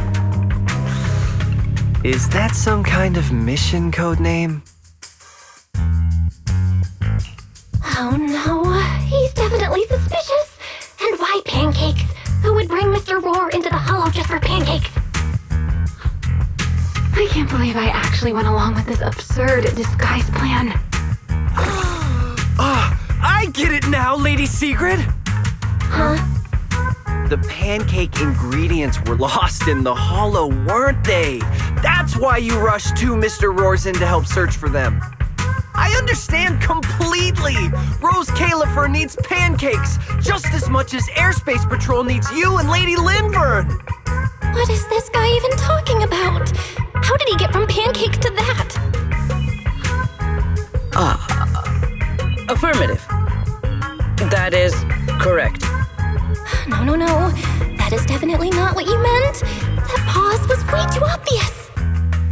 Is that some kind of mission code name? Oh no, he's definitely suspicious. And why pancakes? Who would bring Mr. Roar into the Hollow just for pancakes? I can't believe I actually went along with this absurd disguise plan. I get it now, Lady Sigrid! Huh? The pancake ingredients were lost in the hollow, weren't they? That's why you rushed two Mr. Roars in to help search for them. I understand completely! Rose Califer needs pancakes just as much as Airspace Patrol needs you and Lady Lindburn! What is this guy even talking about? How did he get from pancakes to that? Affirmative. That is correct. No. That is definitely not what you meant. That pause was way too obvious.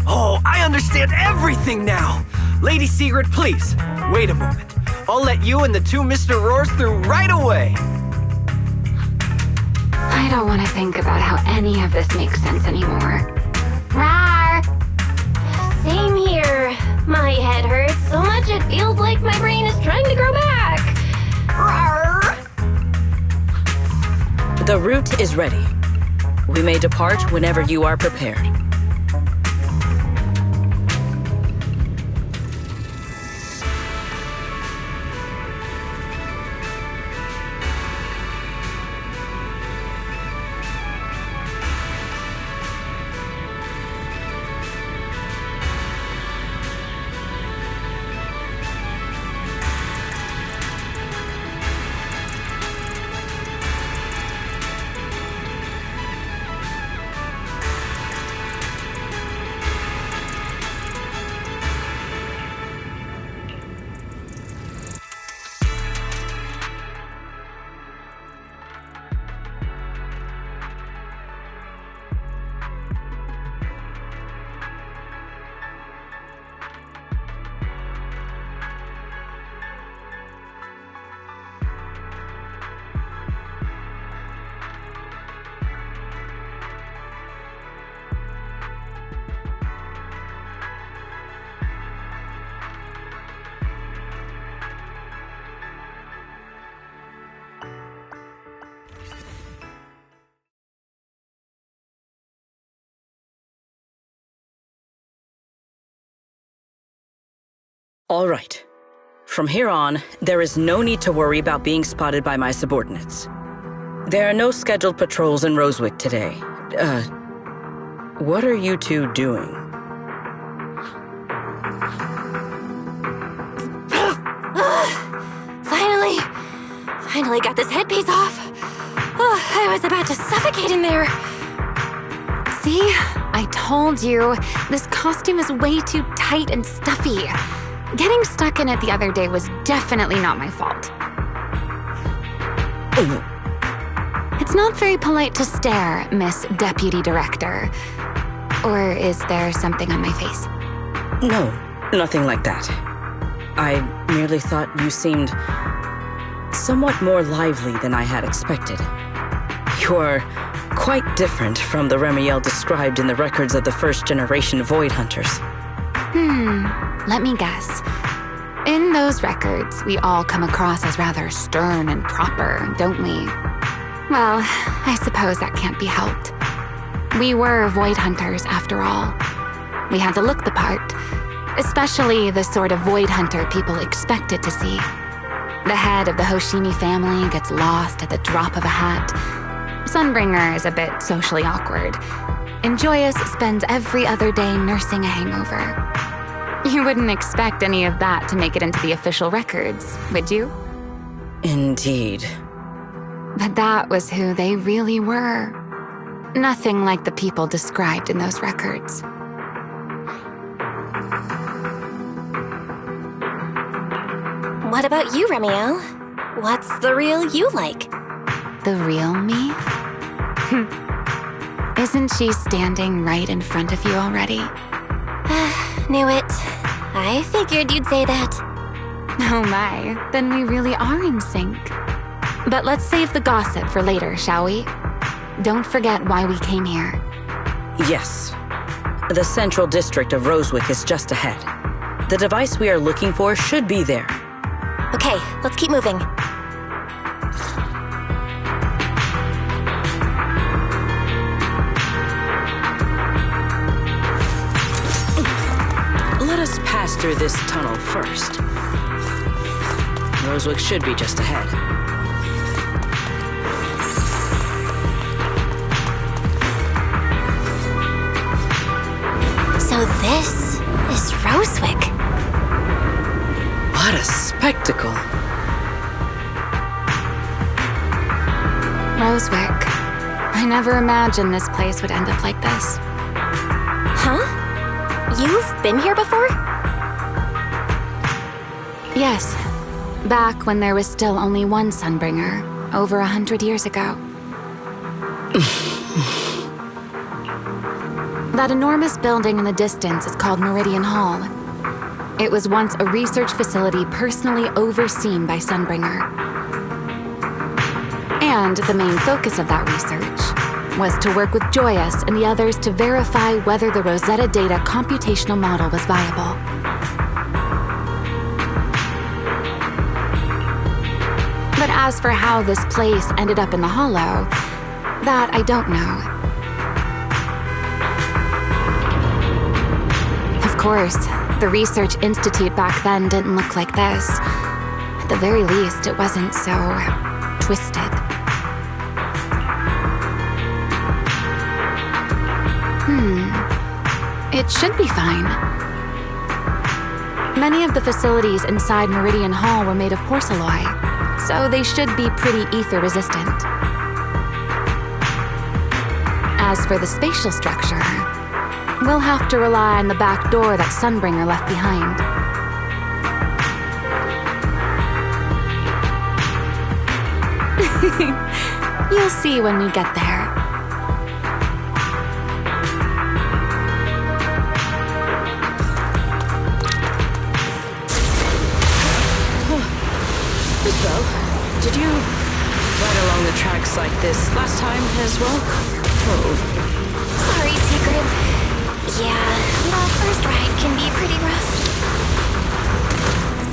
Oh, I understand everything now! Lady Secret, please, wait a moment. I'll let you and the two Mr. Roars through right away. I don't want to think about how any of this makes sense anymore. Rawr! Same here. My head hurts so much it feels like my brain is trying to grow back. Rawr! The route is ready. We may depart whenever you are prepared. All right. From here on, there is no need to worry about being spotted by my subordinates. There are no scheduled patrols in Rosewick today. What are you two doing? Finally got this headpiece off. Oh, I was about to suffocate in there. See? I told you. This costume is way too tight and stuffy. Getting stuck in it the other day was definitely not my fault. It's not very polite to stare, Miss Deputy Director. Or is there something on my face? No, nothing like that. I merely thought you seemed somewhat more lively than I had expected. You are quite different from the Remiel described in the records of the first-generation Void Hunters. Let me guess. In those records, we all come across as rather stern and proper, don't we? Well, I suppose that can't be helped. We were Void Hunters, after all. We had to look the part, especially the sort of Void Hunter people expected to see. The head of the Hoshimi family gets lost at the drop of a hat. Sunbringer is a bit socially awkward. And Joyous spends every other day nursing a hangover. You wouldn't expect any of that to make it into the official records, would you? Indeed. But that was who they really were. Nothing like the people described in those records. What about you, Remiel? What's the real you like? The real me? Isn't she standing right in front of you already? Knew it. I figured you'd say that. Oh my, then we really are in sync. But let's save the gossip for later, shall we? Don't forget why we came here. Yes. The central district of Rosewick is just ahead. The device we are looking for should be there. Okay, let's keep moving. Let us pass through this tunnel first. Rosewick should be just ahead. So this is Rosewick. What a spectacle. Rosewick. I never imagined this place would end up like this. Huh? You've been here before? Yes. Back when there was still only one Sunbringer, over 100 years ago. That enormous building in the distance is called Meridian Hall. It was once a research facility personally overseen by Sunbringer. And the main focus of that research was to work with Joyous and the others to verify whether the Rosetta Data computational model was viable. But as for how this place ended up in the Hollow, that I don't know. Of course, the Research Institute back then didn't look like this. At the very least, it wasn't so twisted. It should be fine. Many of the facilities inside Meridian Hall were made of porcelain, so they should be pretty ether resistant. As for the spatial structure, we'll have to rely on the back door that Sunbringer left behind. You'll see when we get there. Isabel, did you ride along the tracks like this last time as well? Oh. Sorry, Secret. Yeah, the first ride can be pretty rough.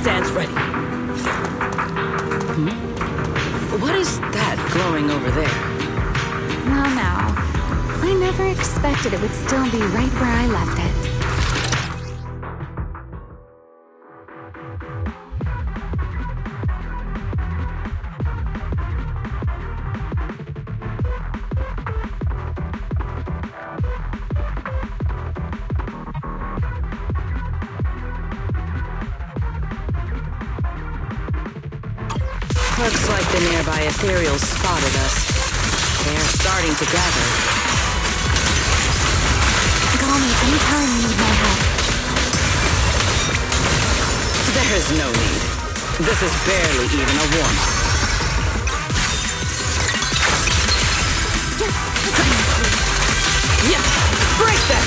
Dan's ready. What is that glowing over there? Well, now, I never expected it would still be right where I left it. Looks like the nearby ethereals spotted us. They're starting to gather. Call me anytime you need my help. There is no need. This is barely even a warm-up. Yeah, break that!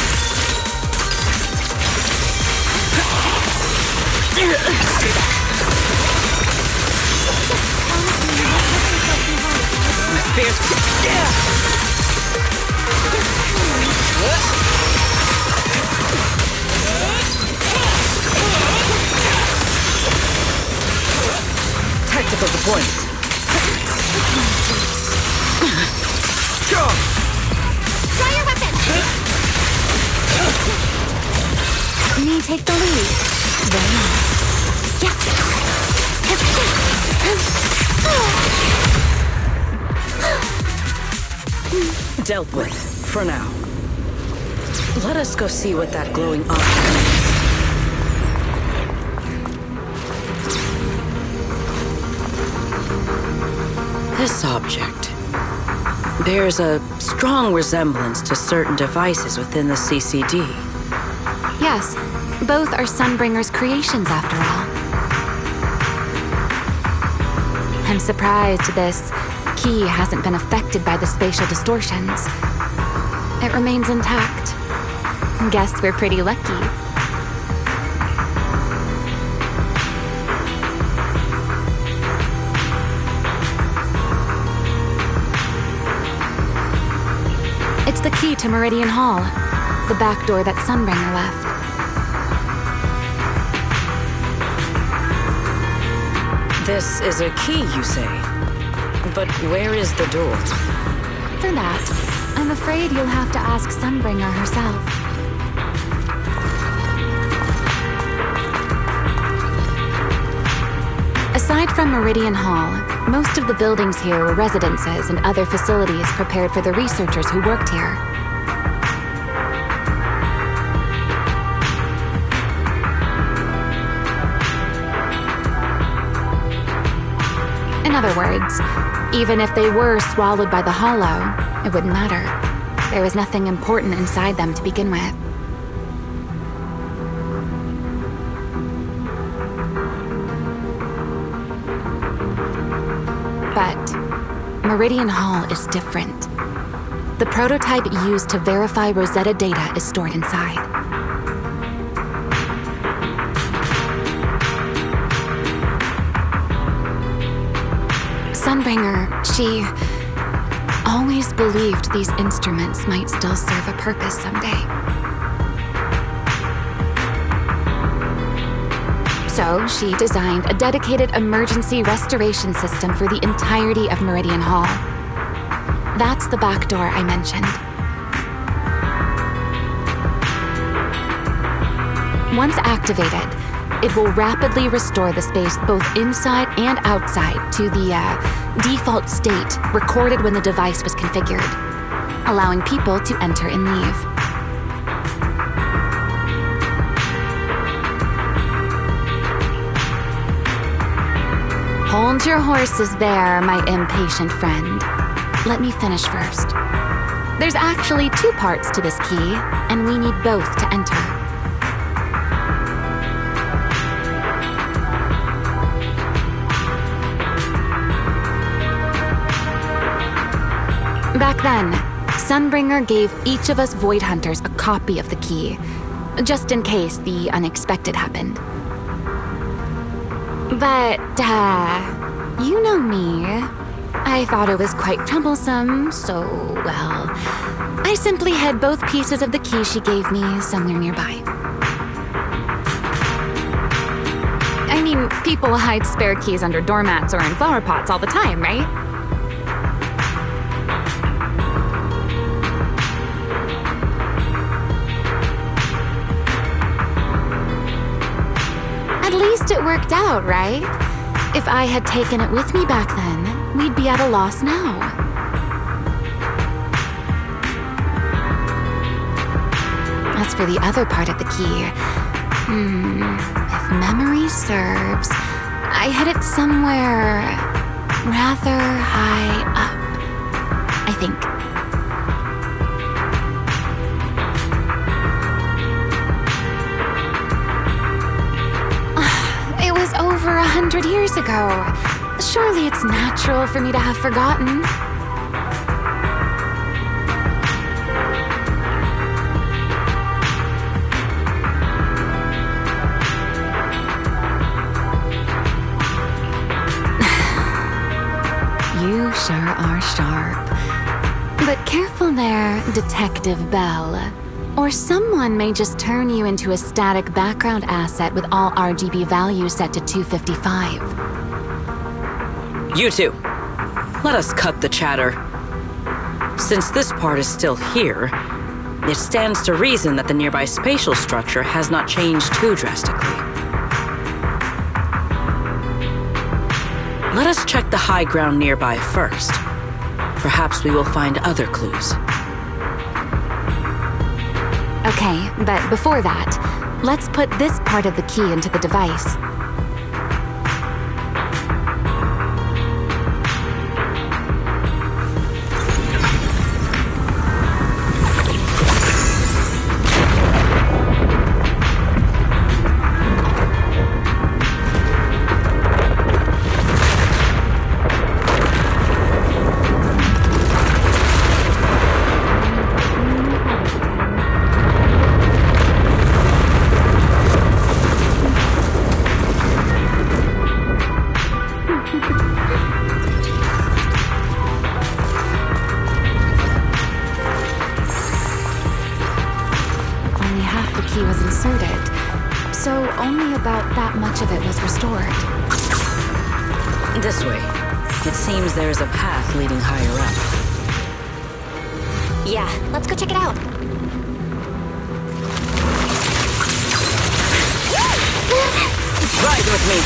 My spears. Yeah! Tactical deployment. Go! Try your weapon! Me take the lead. Very nice. Dealt with, for now. Let us go see what that glowing object is. This object bears a strong resemblance to certain devices within the CCD. Yes, both are Sunbringer's creations after all. I'm surprised this key hasn't been affected by the spatial distortions. It remains intact. Guess we're pretty lucky. It's the key to Meridian Hall, the back door that Sunbringer left. This is a key, you say? But where is the door? For that, I'm afraid you'll have to ask Sunbringer herself. Aside from Meridian Hall, most of the buildings here were residences and other facilities prepared for the researchers who worked here. other words, even if they were swallowed by the hollow, it wouldn't matter. There was nothing important inside them to begin with. But Meridian Hall is different. The prototype used to verify Rosetta data is stored inside. Sunbringer, she always believed these instruments might still serve a purpose someday. So she designed a dedicated emergency restoration system for the entirety of Meridian Hall. That's the back door I mentioned. Once activated, it will rapidly restore the space both inside and outside to the default state recorded when the device was configured, allowing people to enter and leave. Hold your horses there, my impatient friend. Let me finish first. There's actually 2 parts to this key, and we need both to enter. Back then, Sunbringer gave each of us Void Hunters a copy of the key, just in case the unexpected happened. But, you know me. I thought it was quite troublesome, so, well, I simply hid both pieces of the key she gave me somewhere nearby. I mean, people hide spare keys under doormats or in flower pots all the time, right? At least it worked out, right? If I had taken it with me back then, we'd be at a loss now. As for the other part of the key, if memory serves, I hid it somewhere rather high up, I think. It was over 100 years ago. Surely it's natural for me to have forgotten. You sure are sharp. But careful there, Detective Bell. Or someone may just turn you into a static background asset with all RGB values set to 255. You two, let us cut the chatter. Since this part is still here, it stands to reason that the nearby spatial structure has not changed too drastically. Let us check the high ground nearby first. Perhaps we will find other clues. Okay, but before that, let's put this part of the key into the device. Was inserted, so only about that much of it was restored. This way. It seems there is a path leading higher up. Yeah, let's go check it out. Ride with me!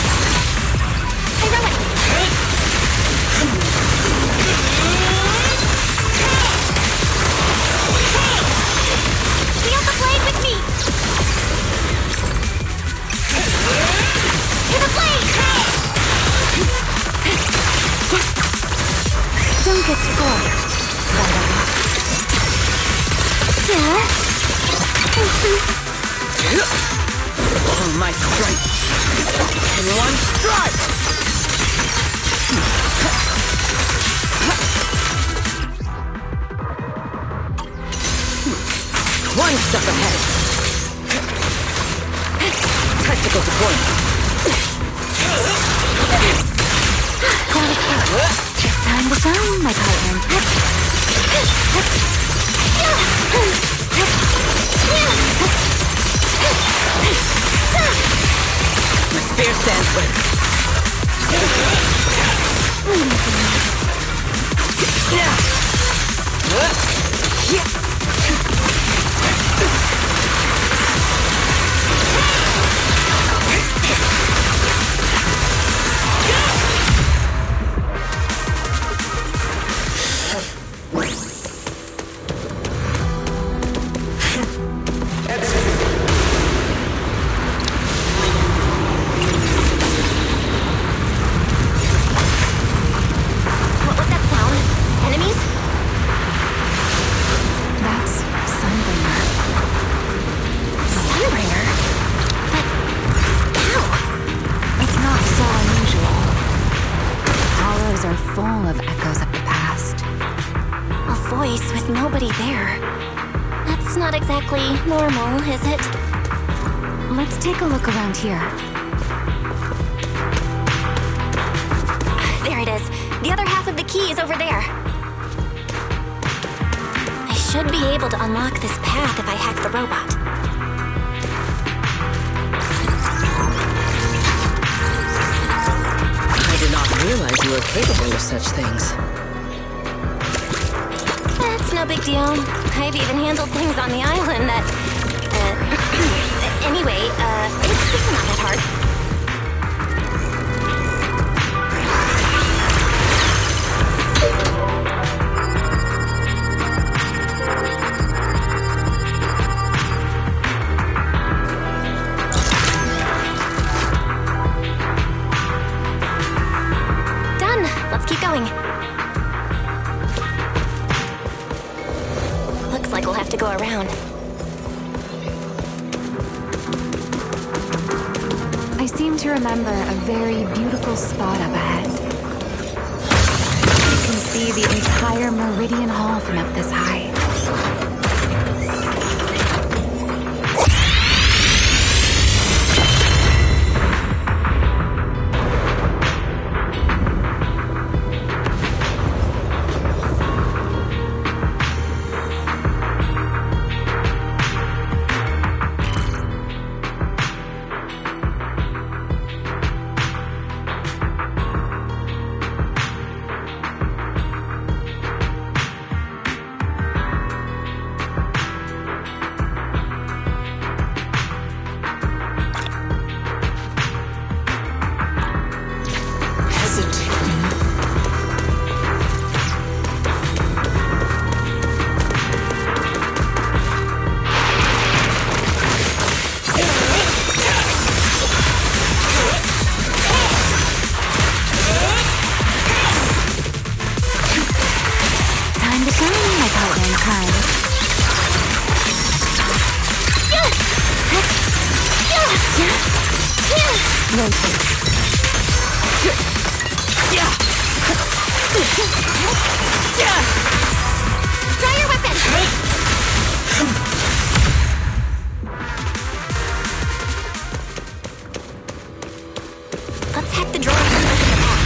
Hey, Rowan! Feel the blade with me! To the blade! before. All my strength in one strike! One step ahead. Tactical deployment. Time to shine, my partner. My spear stands ready. What was that sound? Enemies? That's Sunbringer. Sunbringer? But how? It's not so unusual. Hollows are full of echoes of the past. A voice with nobody there. That's not exactly normal, is it? Let's take a look around here. There it is. The other half of the key is over there. I should be able to unlock this path if I hack the robot. I did not realize you were capable of such things. That's no big deal. I've even handled things on the island that... anyway, it's not that hard. Done. Let's keep going. Looks like we'll have to go around. I seem to remember a very beautiful spot up ahead. You can see the entire Meridian Hall from up this high. Try your weapon! Let's hack the drawer and open the path.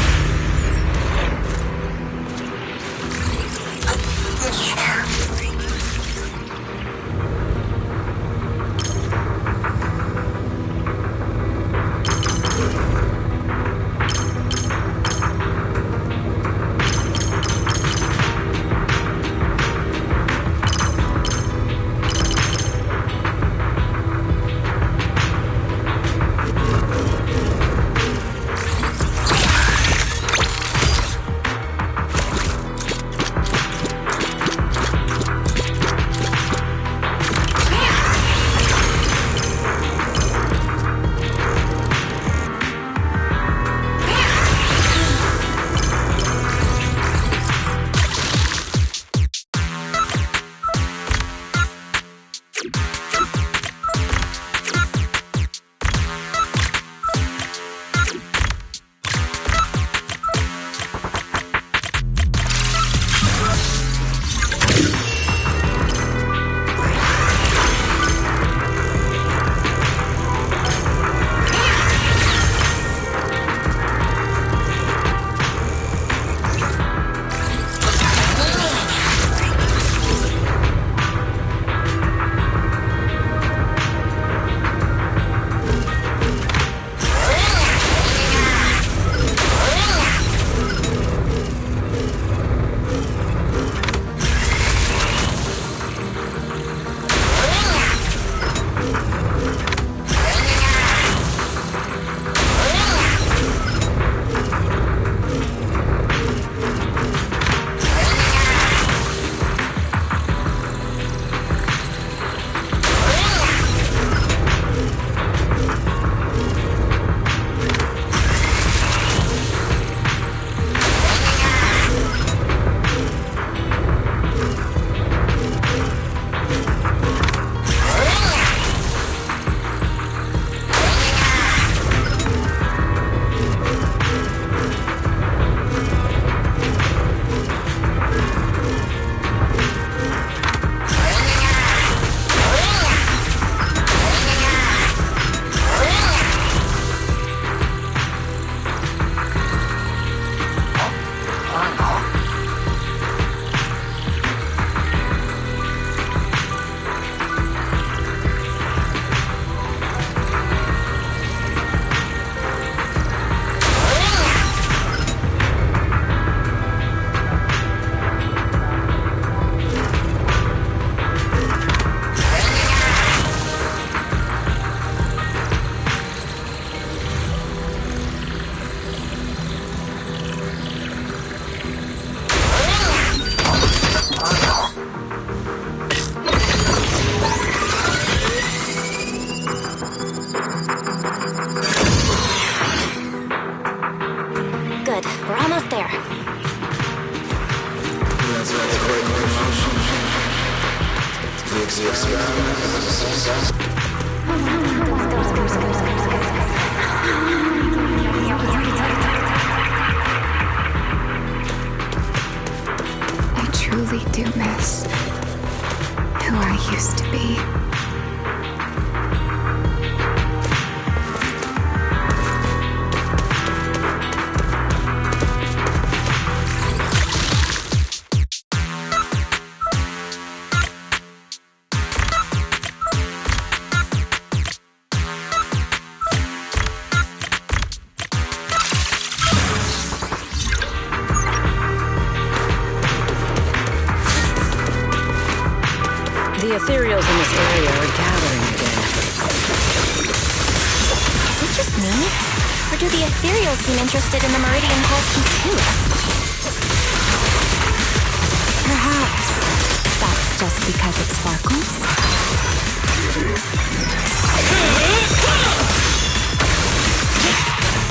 ethereals in this area are gathering again. Is it just me? Or do the ethereals seem interested in the Meridian Hall key too? Perhaps that's just because it sparkles.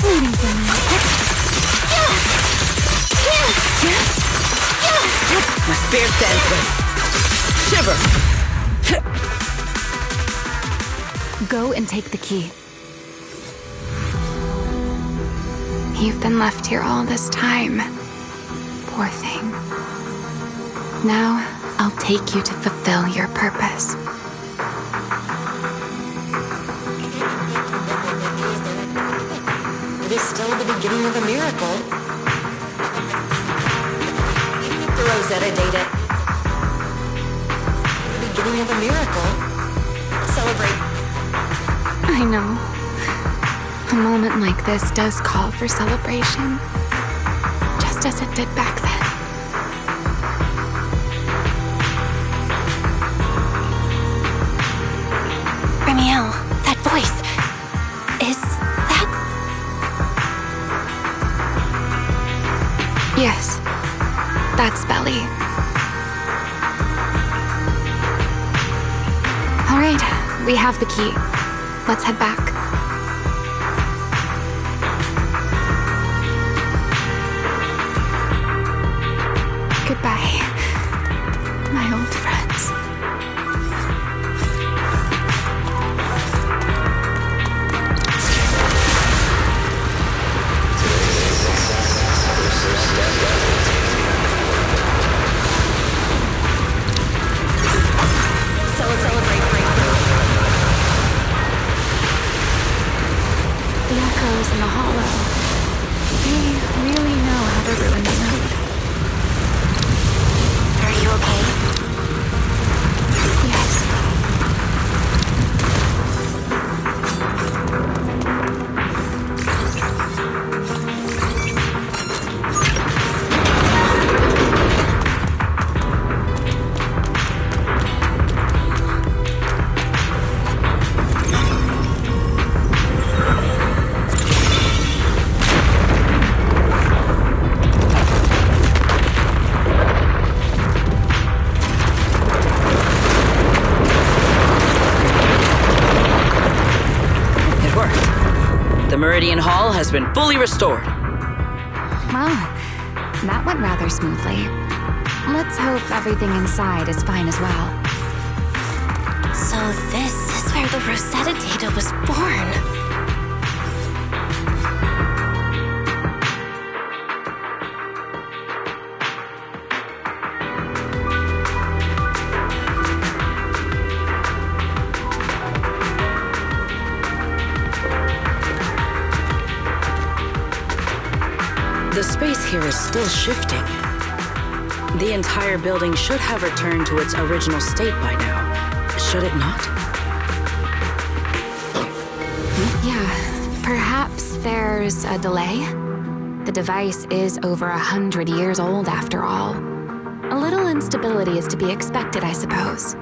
Waiting for me. My spear stands ready. Shiver! Go and take the key. You've been left here all this time. Poor thing. Now, I'll take you to fulfill your purpose. It is still the beginning of a miracle. The Rosetta data. The beginning of a miracle. Celebrate. I know. A moment like this does call for celebration. Just as it did back then. Ramiel, that voice. Is that... Yes. That's Belly. All right, we have the key. Let's head back. Goodbye, my old friends. The echoes in the hollow. They really know how to ruin the mood. Are you okay? Yes. The Meridian Hall has been fully restored. Well, that went rather smoothly. Let's hope everything inside is fine as well. So this is where the Rosetta data was born. The space here is still shifting. The entire building should have returned to its original state by now, should it not? Yeah, perhaps there's a delay. The device is over 100 years old after all. A little instability is to be expected, I suppose.